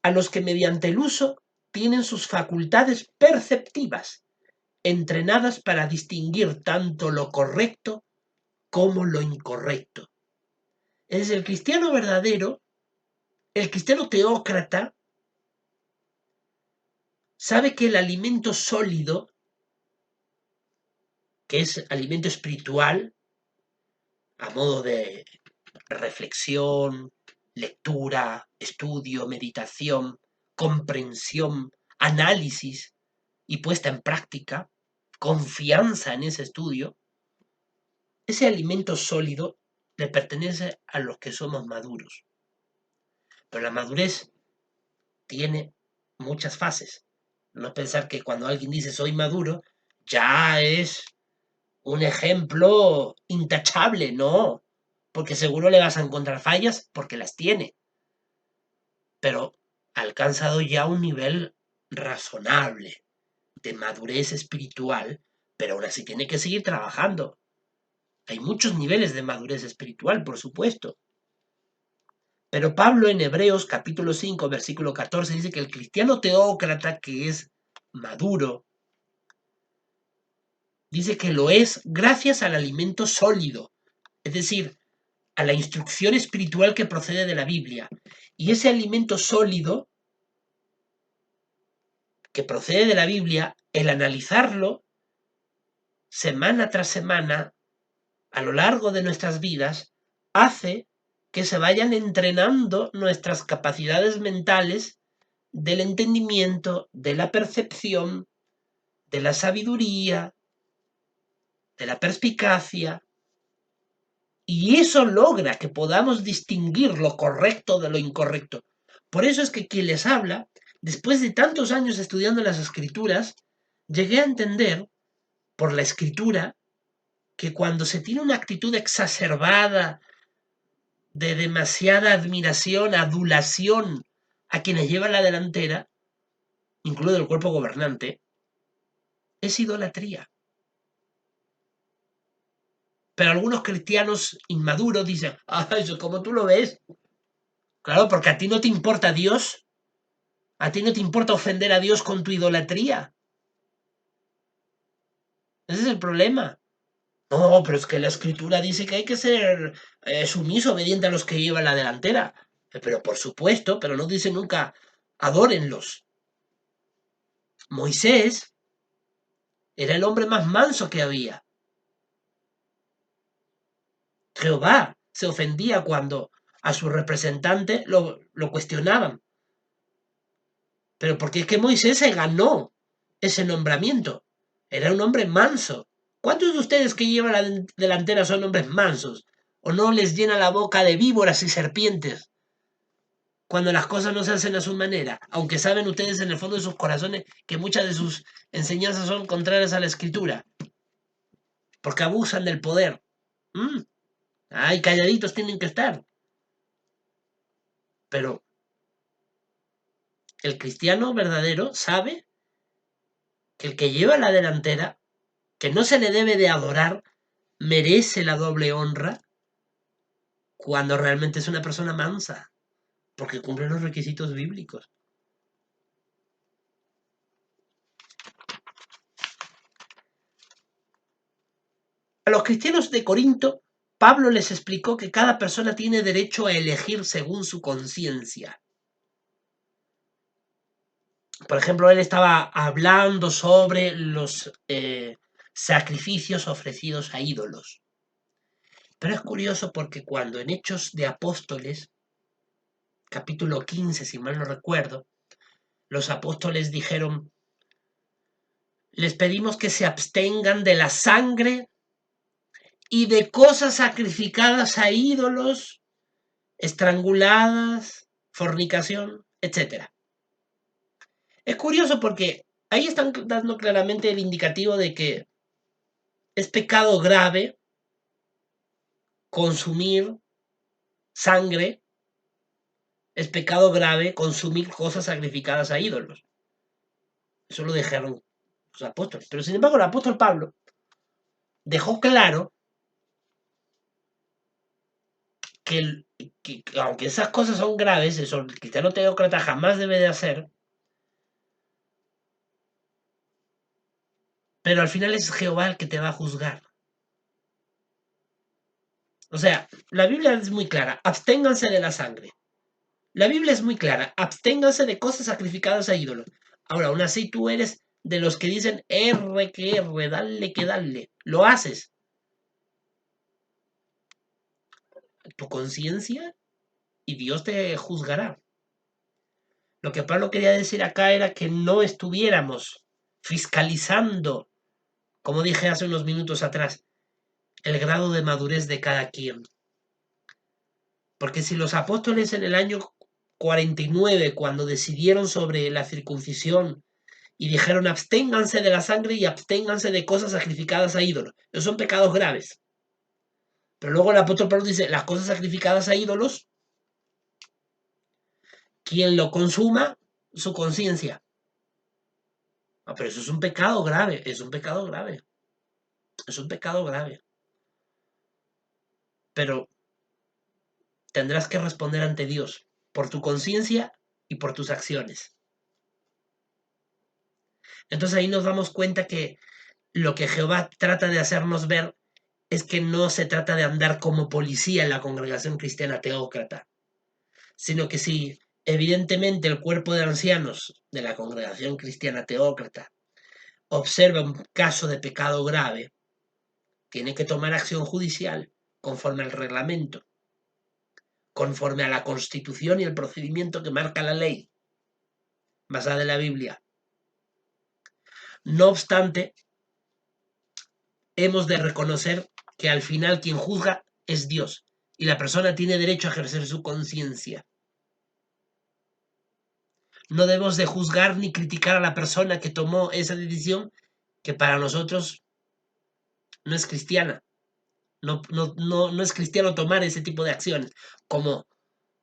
a los que mediante el uso tienen sus facultades perceptivas, entrenadas para distinguir tanto lo correcto como lo incorrecto. Es el cristiano verdadero, el cristiano teócrata, sabe que el alimento sólido, que es alimento espiritual, a modo de reflexión, lectura, estudio, meditación, comprensión, análisis y puesta en práctica, confianza en ese estudio, ese alimento sólido le pertenece a los que somos maduros. Pero la madurez tiene muchas fases. No pensar que cuando alguien dice soy maduro, ya es un ejemplo intachable, no, porque seguro le vas a encontrar fallas porque las tiene, pero ha alcanzado ya un nivel razonable de madurez espiritual, pero aún así tiene que seguir trabajando. Hay muchos niveles de madurez espiritual, por supuesto. Pero Pablo en Hebreos capítulo 5, versículo 14 dice que el cristiano teócrata que es maduro, dice que lo es gracias al alimento sólido, es decir, a la instrucción espiritual que procede de la Biblia. Y ese alimento sólido que procede de la Biblia, el analizarlo semana tras semana, a lo largo de nuestras vidas, hace que se vayan entrenando nuestras capacidades mentales del entendimiento, de la percepción, de la sabiduría, de la perspicacia, y eso logra que podamos distinguir lo correcto de lo incorrecto. Por eso es que quien les habla, después de tantos años estudiando las escrituras, llegué a entender por la escritura que cuando se tiene una actitud exacerbada de demasiada admiración, adulación a quienes llevan la delantera, incluido el cuerpo gobernante, es idolatría. Pero algunos cristianos inmaduros dicen, eso como tú lo ves. Claro, porque a ti no te importa Dios, a ti no te importa ofender a Dios con tu idolatría. Ese es el problema. No, pero es que la escritura dice que hay que ser sumiso, obediente a los que llevan la delantera. Pero por supuesto, pero no dice nunca, adórenlos. Moisés era el hombre más manso que había. Jehová se ofendía cuando a su representante lo cuestionaban. Pero porque es que Moisés se ganó ese nombramiento. Era un hombre manso. ¿Cuántos de ustedes que llevan la delantera son hombres mansos? ¿O no les llena la boca de víboras y serpientes cuando las cosas no se hacen a su manera? Aunque saben ustedes en el fondo de sus corazones que muchas de sus enseñanzas son contrarias a la escritura. Porque abusan del poder. Ay, calladitos tienen que estar. Pero el cristiano verdadero sabe que el que lleva la delantera, que no se le debe de adorar, merece la doble honra cuando realmente es una persona mansa, porque cumple los requisitos bíblicos. A los cristianos de Corinto, Pablo les explicó que cada persona tiene derecho a elegir según su conciencia. Por ejemplo, él estaba hablando sobre los sacrificios ofrecidos a ídolos. Pero es curioso porque cuando en Hechos de Apóstoles, capítulo 15, si mal no recuerdo, los apóstoles dijeron, les pedimos que se abstengan de la sangre y de cosas sacrificadas a ídolos, estranguladas, fornicación, etc. Es curioso porque ahí están dando claramente el indicativo de que es pecado grave consumir sangre, es pecado grave consumir cosas sacrificadas a ídolos. Eso lo dejaron los apóstoles. Pero sin embargo, el apóstol Pablo dejó claro que, aunque esas cosas son graves, eso el cristiano teócrata jamás debe de hacer, pero al final es Jehová el que te va a juzgar. O sea, la Biblia es muy clara, absténganse de la sangre. La Biblia es muy clara, absténganse de cosas sacrificadas a ídolos. Ahora, aún así tú eres de los que dicen R que R, dale que dale. Lo haces. Tu conciencia y Dios te juzgará. Lo que Pablo quería decir acá era que no estuviéramos fiscalizando, como dije hace unos minutos atrás, el grado de madurez de cada quien. Porque si los apóstoles en el año 49, cuando decidieron sobre la circuncisión y dijeron absténganse de la sangre y absténganse de cosas sacrificadas a ídolos. Esos son pecados graves. Pero luego el apóstol Pablo dice, las cosas sacrificadas a ídolos, quien lo consuma, su conciencia. No, pero eso es un pecado grave, es un pecado grave. Es un pecado grave. Pero tendrás que responder ante Dios por tu conciencia y por tus acciones. Entonces ahí nos damos cuenta que lo que Jehová trata de hacernos ver es que no se trata de andar como policía en la congregación cristiana teócrata, sino que si evidentemente el cuerpo de ancianos de la congregación cristiana teócrata observa un caso de pecado grave, tiene que tomar acción judicial conforme al reglamento, conforme a la Constitución y el procedimiento que marca la ley, basada en la Biblia. No obstante, hemos de reconocer que al final quien juzga es Dios y la persona tiene derecho a ejercer su conciencia. No debemos de juzgar ni criticar a la persona que tomó esa decisión que para nosotros no es cristiana. No es cristiano tomar ese tipo de acciones, como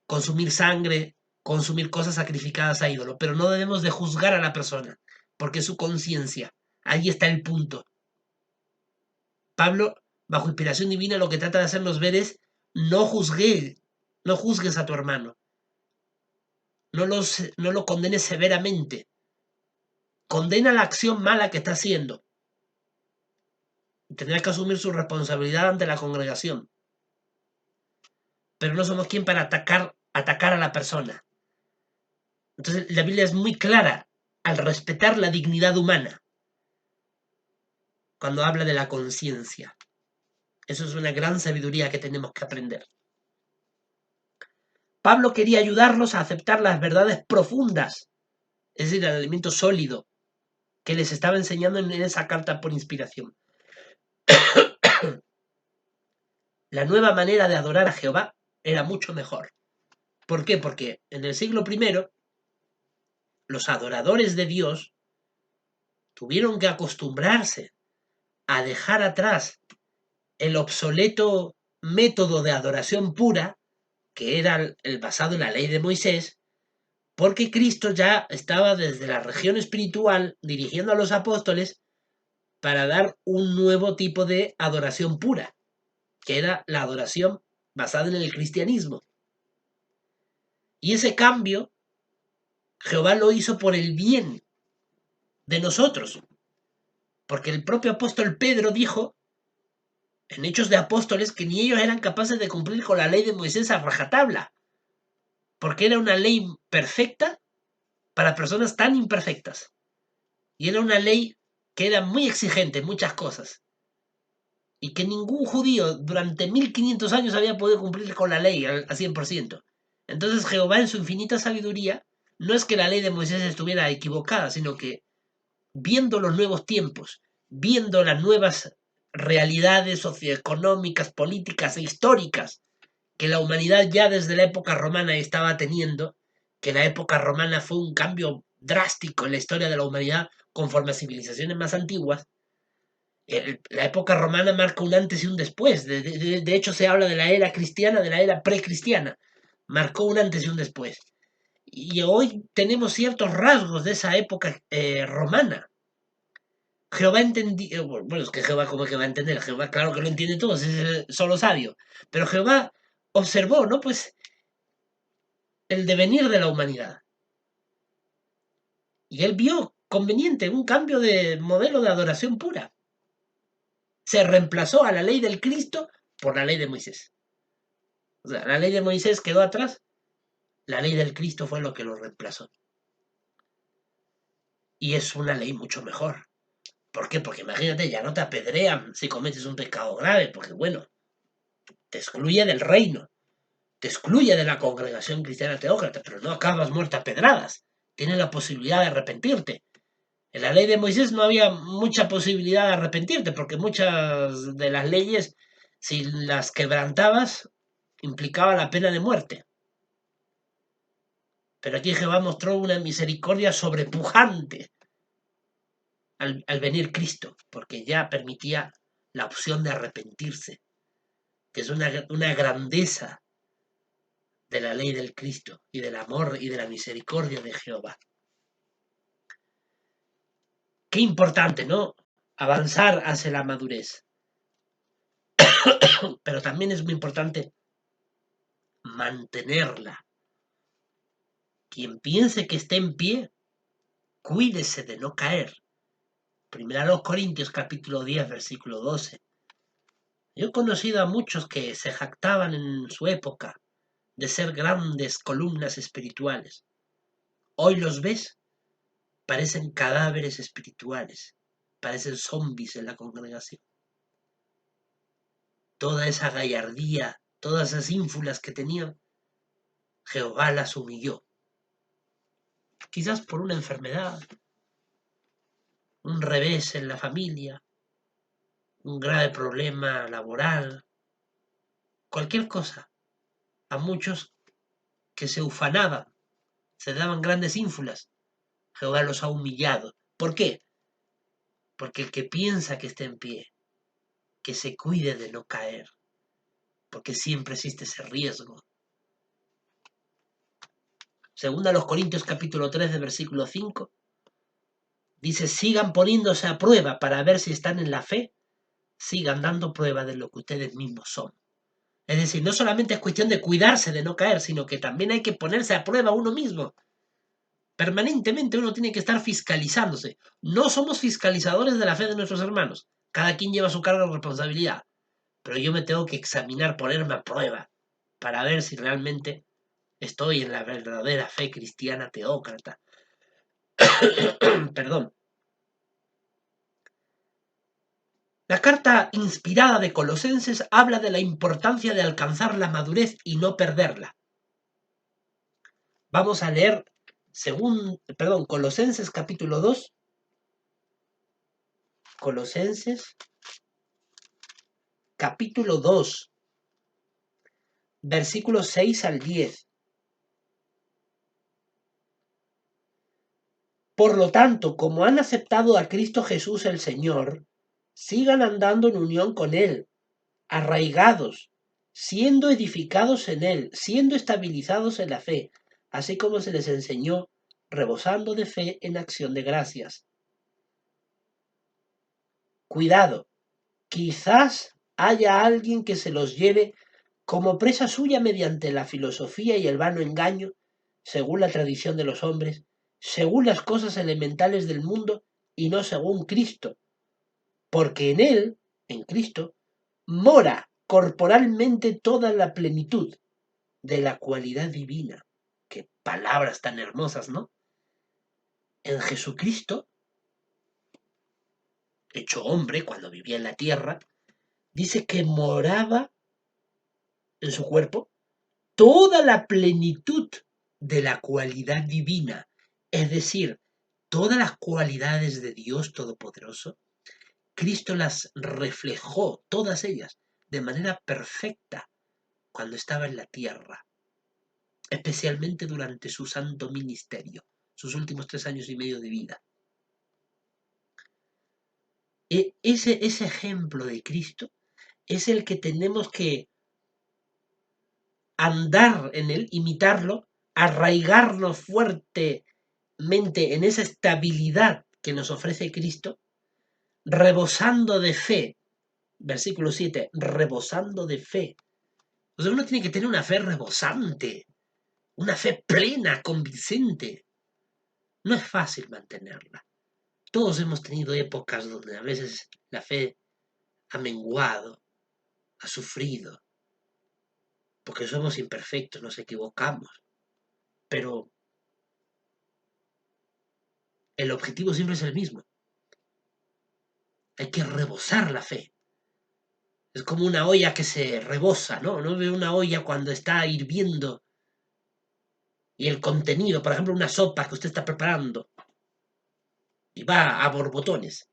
consumir sangre, consumir cosas sacrificadas a ídolo, pero no debemos de juzgar a la persona, porque es su conciencia. Ahí está el punto. Pablo, bajo inspiración divina, lo que trata de hacernos ver es no juzgues a tu hermano. No lo condenes severamente. Condena la acción mala que está haciendo. Tendrá que asumir su responsabilidad ante la congregación. Pero no somos quien para atacar a la persona. Entonces, la Biblia es muy clara al respetar la dignidad humana cuando habla de la conciencia. Eso es una gran sabiduría que tenemos que aprender. Pablo quería ayudarlos a aceptar las verdades profundas, es decir, el elemento sólido que les estaba enseñando en esa carta por inspiración. La nueva manera de adorar a Jehová era mucho mejor. ¿Por qué? Porque en el siglo I, los adoradores de Dios tuvieron que acostumbrarse a dejar atrás el obsoleto método de adoración pura, que era el basado en la ley de Moisés, porque Cristo ya estaba desde la región espiritual dirigiendo a los apóstoles para dar un nuevo tipo de adoración pura, que era la adoración basada en el cristianismo. Y ese cambio, Jehová lo hizo por el bien de nosotros, porque el propio apóstol Pedro dijo en Hechos de Apóstoles que ni ellos eran capaces de cumplir con la ley de Moisés a rajatabla, porque era una ley perfecta para personas tan imperfectas. Y era una ley que era muy exigente en muchas cosas. Y que ningún judío durante 1500 años había podido cumplir con la ley al 100%. Entonces Jehová en su infinita sabiduría, no es que la ley de Moisés estuviera equivocada, sino que viendo los nuevos tiempos, viendo las nuevas realidades socioeconómicas, políticas e históricas que la humanidad ya desde la época romana estaba teniendo, que la época romana fue un cambio drástico en la historia de la humanidad conforme a civilizaciones más antiguas. La época romana marca un antes y un después. De hecho, se habla de la era cristiana, de la era precristiana. Marcó un antes y un después. Y hoy tenemos ciertos rasgos de esa época romana. Jehová entendió, bueno, es que Jehová, ¿cómo que va a entender? Jehová, claro que lo entiende todo, es solo sabio. Pero Jehová observó, ¿no? Pues el devenir de la humanidad. Y él vio conveniente un cambio de modelo de adoración pura. Se reemplazó a la ley del Cristo por la ley de Moisés. O sea, la ley de Moisés quedó atrás, la ley del Cristo fue lo que lo reemplazó. Y es una ley mucho mejor. ¿Por qué? Porque imagínate, ya no te apedrean si cometes un pecado grave, porque bueno, te excluye del reino, te excluye de la congregación cristiana teócrata, pero no acabas muerta a pedradas. Tienes la posibilidad de arrepentirte. En la ley de Moisés no había mucha posibilidad de arrepentirte, porque muchas de las leyes, si las quebrantabas, implicaba la pena de muerte. Pero aquí Jehová mostró una misericordia sobrepujante al venir Cristo, porque ya permitía la opción de arrepentirse, que es una grandeza de la ley del Cristo y del amor y de la misericordia de Jehová. Qué importante, ¿no? Avanzar hacia la madurez. Pero también es muy importante mantenerla. Quien piense que esté en pie, cuídese de no caer. Primera a los Corintios capítulo 10, versículo 12. Yo he conocido a muchos que se jactaban en su época de ser grandes columnas espirituales. Hoy los ves, parecen cadáveres espirituales, parecen zombies en la congregación. Toda esa gallardía, todas esas ínfulas que tenían, Jehová las humilló. Quizás por una enfermedad, un revés en la familia, un grave problema laboral, cualquier cosa. A muchos que se ufanaban, se daban grandes ínfulas, Jehová los ha humillado. ¿Por qué? Porque el que piensa que esté en pie, que se cuide de no caer, porque siempre existe ese riesgo. Según a los Corintios capítulo 3 de versículo 5, dice, sigan poniéndose a prueba para ver si están en la fe, sigan dando prueba de lo que ustedes mismos son. Es decir, no solamente es cuestión de cuidarse de no caer, sino que también hay que ponerse a prueba uno mismo. Permanentemente uno tiene que estar fiscalizándose. No somos fiscalizadores de la fe de nuestros hermanos. Cada quien lleva su carga de responsabilidad. Pero yo me tengo que examinar, ponerme a prueba, para ver si realmente estoy en la verdadera fe cristiana teócrata. Perdón. La carta inspirada de Colosenses habla de la importancia de alcanzar la madurez y no perderla. Vamos a leer Colosenses capítulo 2. Colosenses capítulo 2, versículos 6 al 10. Por lo tanto, como han aceptado a Cristo Jesús el Señor, sigan andando en unión con Él, arraigados, siendo edificados en Él, siendo estabilizados en la fe, así como se les enseñó, rebosando de fe en acción de gracias. Cuidado, quizás haya alguien que se los lleve como presa suya mediante la filosofía y el vano engaño, según la tradición de los hombres, según las cosas elementales del mundo y no según Cristo, porque en Él, en Cristo, mora corporalmente toda la plenitud de la cualidad divina. Qué palabras tan hermosas, ¿no? En Jesucristo, hecho hombre cuando vivía en la tierra, dice que moraba en su cuerpo toda la plenitud de la cualidad divina, es decir, todas las cualidades de Dios Todopoderoso. Cristo las reflejó, todas ellas, de manera perfecta cuando estaba en la tierra, especialmente durante su santo ministerio, sus últimos 3 años y medio de vida. Ese ejemplo de Cristo es el que tenemos que andar en él, imitarlo, arraigarnos fuertemente en esa estabilidad que nos ofrece Cristo, rebosando de fe. Versículo 7, rebosando de fe. O sea, uno tiene que tener una fe rebosante, una fe plena, convincente. No es fácil mantenerla. Todos hemos tenido épocas donde a veces la fe ha menguado, ha sufrido, porque somos imperfectos, nos equivocamos. Pero el objetivo siempre es el mismo. Hay que rebosar la fe. Es como una olla que se rebosa, ¿no? No veo una olla cuando está hirviendo y el contenido, por ejemplo, una sopa que usted está preparando y va a borbotones.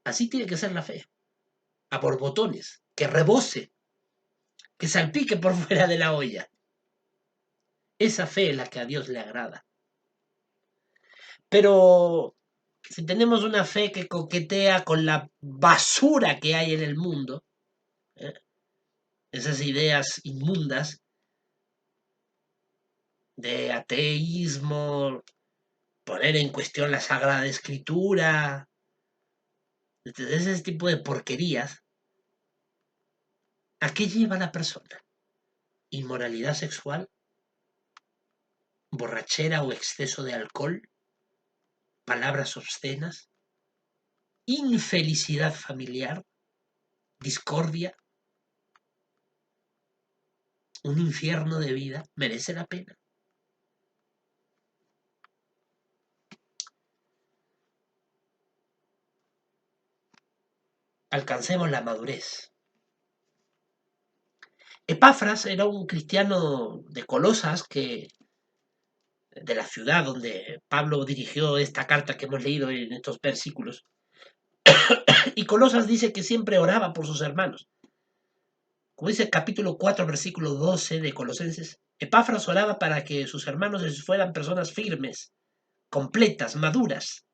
Así tiene que ser la fe, a borbotones, que rebose, que salpique por fuera de la olla. Esa fe es la que a Dios le agrada. Pero si tenemos una fe que coquetea con la basura que hay en el mundo, ¿eh? Esas ideas inmundas de ateísmo, poner en cuestión la Sagrada Escritura, ese tipo de porquerías, ¿a qué lleva a la persona? ¿Inmoralidad sexual? ¿Borrachera o exceso de alcohol? ¿Palabras obscenas? ¿Infelicidad familiar? ¿Discordia? ¿Un infierno de vida? ¿Merece la pena? Alcancemos la madurez. Epafras era un cristiano de Colosas, de la ciudad donde Pablo dirigió esta carta que hemos leído en estos versículos. Y Colosas dice que siempre oraba por sus hermanos. Como dice el capítulo 4, versículo 12 de Colosenses, Epafras oraba para que sus hermanos fueran personas firmes, completas, maduras.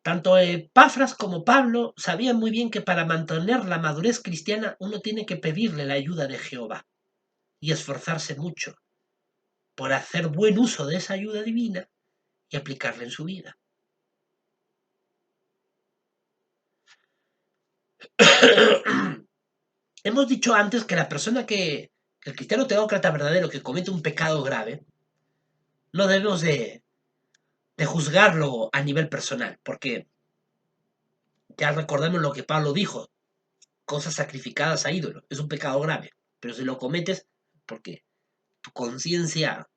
Tanto Epafras como Pablo sabían muy bien que para mantener la madurez cristiana uno tiene que pedirle la ayuda de Jehová y esforzarse mucho por hacer buen uso de esa ayuda divina y aplicarla en su vida. Hemos dicho antes que el cristiano teócrata verdadero que comete un pecado grave, no debemos de juzgarlo a nivel personal, porque ya recordemos lo que Pablo dijo, cosas sacrificadas a ídolos, es un pecado grave, pero si lo cometes porque tu conciencia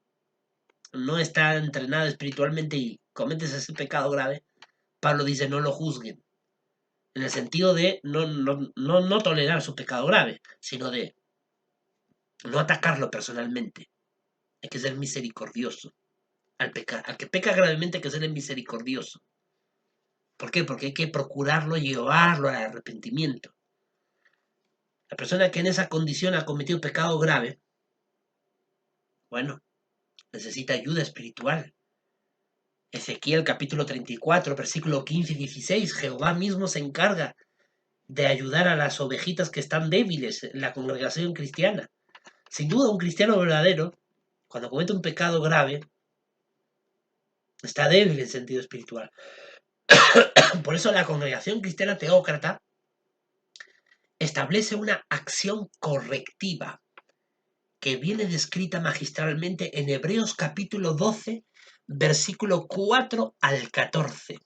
no está entrenada espiritualmente y cometes ese pecado grave, Pablo dice no lo juzguen, en el sentido de no tolerar su pecado grave, sino de no atacarlo personalmente. Hay que ser misericordioso. Al que peca gravemente hay que ser misericordioso. ¿Por qué? Porque hay que procurarlo llevarlo al arrepentimiento. La persona que en esa condición ha cometido pecado grave, bueno, necesita ayuda espiritual. Ezequiel capítulo 34, versículo 15 y 16, Jehová mismo se encarga de ayudar a las ovejitas que están débiles en la congregación cristiana. Sin duda, un cristiano verdadero, cuando comete un pecado grave, está débil en sentido espiritual. Por eso la congregación cristiana teócrata establece una acción correctiva que viene descrita magistralmente en Hebreos capítulo 12, versículo 4 al 14.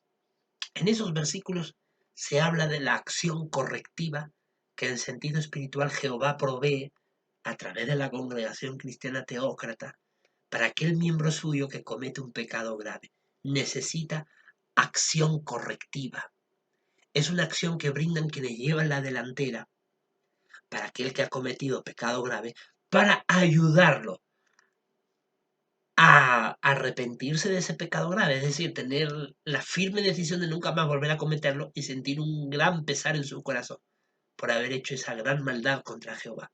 En esos versículos se habla de la acción correctiva que en sentido espiritual Jehová provee a través de la congregación cristiana teócrata para aquel miembro suyo que comete un pecado grave. Necesita acción correctiva. Es una acción que brindan quienes llevan la delantera para aquel que ha cometido pecado grave, para ayudarlo a arrepentirse de ese pecado grave, es decir, tener la firme decisión de nunca más volver a cometerlo y sentir un gran pesar en su corazón por haber hecho esa gran maldad contra Jehová.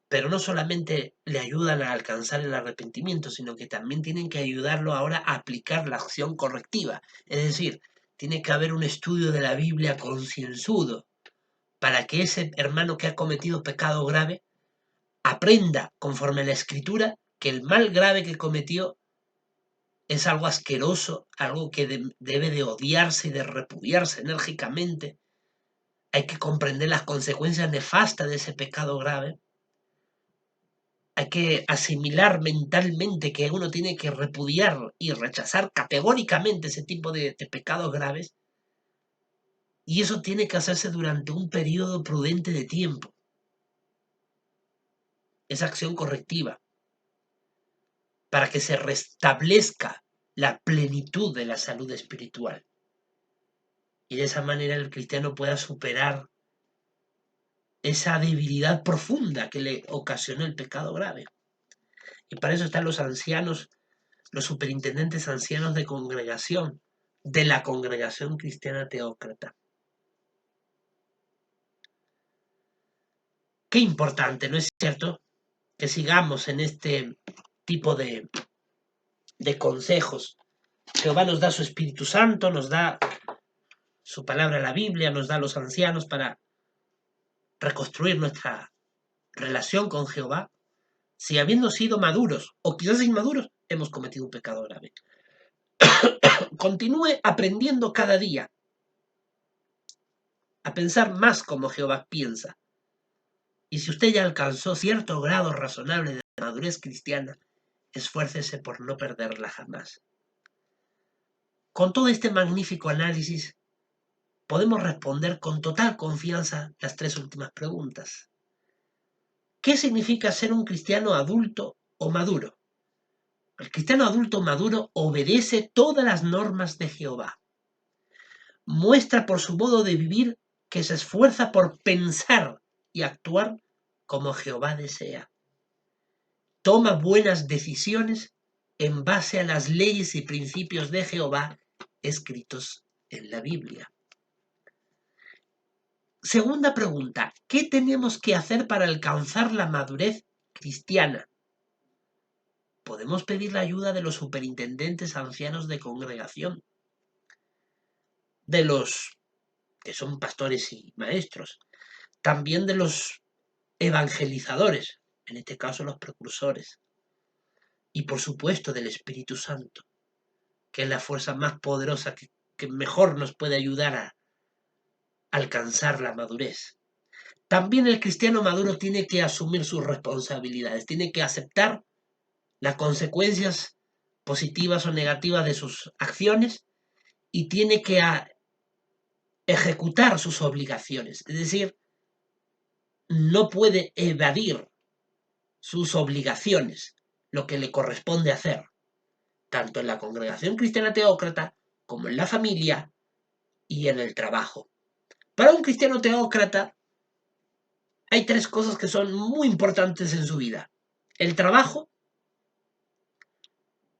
Pero no solamente le ayudan a alcanzar el arrepentimiento, sino que también tienen que ayudarlo ahora a aplicar la acción correctiva. Es decir, tiene que haber un estudio de la Biblia concienzudo para que ese hermano que ha cometido pecado grave aprenda, conforme a la Escritura, que el mal grave que cometió es algo asqueroso, algo que debe de odiarse y de repudiarse enérgicamente. Hay que comprender las consecuencias nefastas de ese pecado grave. Hay que asimilar mentalmente que uno tiene que repudiar y rechazar categóricamente ese tipo de pecados graves. Y eso tiene que hacerse durante un periodo prudente de tiempo. Esa acción correctiva, para que se restablezca la plenitud de la salud espiritual. Y de esa manera el cristiano pueda superar esa debilidad profunda que le ocasionó el pecado grave. Y para eso están los ancianos, los superintendentes ancianos de congregación, de la congregación cristiana teócrata. Qué importante, ¿no es cierto? que sigamos en este tipo de consejos. Jehová nos da su Espíritu Santo, nos da su palabra, la Biblia, nos da a los ancianos para reconstruir nuestra relación con Jehová. Si habiendo sido maduros, o quizás inmaduros, hemos cometido un pecado grave. Continúe aprendiendo cada día a pensar más como Jehová piensa. Y si usted ya alcanzó cierto grado razonable de madurez cristiana, esfuércese por no perderla jamás. Con todo este magnífico análisis, podemos responder con total confianza las tres últimas preguntas. ¿Qué significa ser un cristiano adulto o maduro? El cristiano adulto maduro obedece todas las normas de Jehová. Muestra por su modo de vivir que se esfuerza por pensar y actuar como Jehová desea. Toma buenas decisiones en base a las leyes y principios de Jehová escritos en la Biblia. Segunda pregunta, ¿qué tenemos que hacer para alcanzar la madurez cristiana? Podemos pedir la ayuda de los superintendentes ancianos de congregación, de los que son pastores y maestros, también de los evangelizadores, en este caso los precursores, y por supuesto del Espíritu Santo, que es la fuerza más poderosa que mejor nos puede ayudar a alcanzar la madurez. También el cristiano maduro tiene que asumir sus responsabilidades, tiene que aceptar las consecuencias positivas o negativas de sus acciones y tiene que ejecutar sus obligaciones. Es decir, no puede evadir sus obligaciones, lo que le corresponde hacer, tanto en la congregación cristiana teócrata como en la familia y en el trabajo. Para un cristiano teócrata hay tres cosas que son muy importantes en su vida: el trabajo,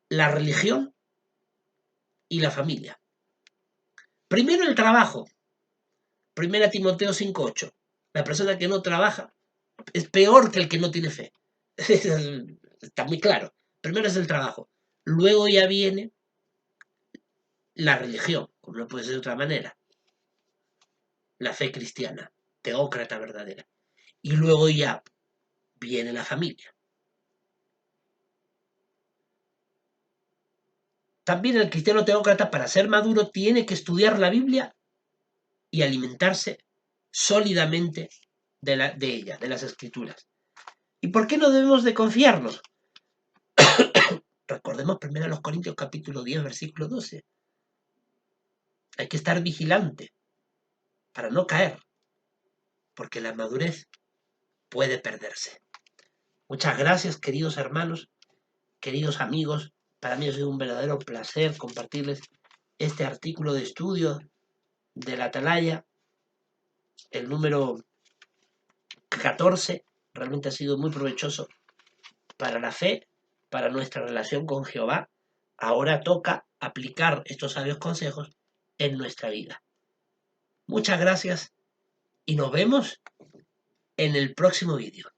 la religión y la familia. Primero el trabajo. 1 Timoteo 5:8. La persona que no trabaja es peor que el que no tiene fe. Está muy claro. Primero es el trabajo. Luego ya viene la religión, como no puede ser de otra manera. La fe cristiana, teócrata verdadera. Y luego ya viene la familia. También el cristiano teócrata, para ser maduro, tiene que estudiar la Biblia y alimentarse sólidamente de ella, de las Escrituras. ¿Y por qué no debemos de confiarnos? Recordemos 1 Corintios capítulo 10, versículo 12. Hay que estar vigilante para no caer, porque la madurez puede perderse. Muchas gracias, queridos hermanos, queridos amigos. Para mí ha sido un verdadero placer compartirles este artículo de estudio de la Atalaya, el número 14. Realmente ha sido muy provechoso para la fe, para nuestra relación con Jehová. Ahora toca aplicar estos sabios consejos en nuestra vida. Muchas gracias y nos vemos en el próximo vídeo.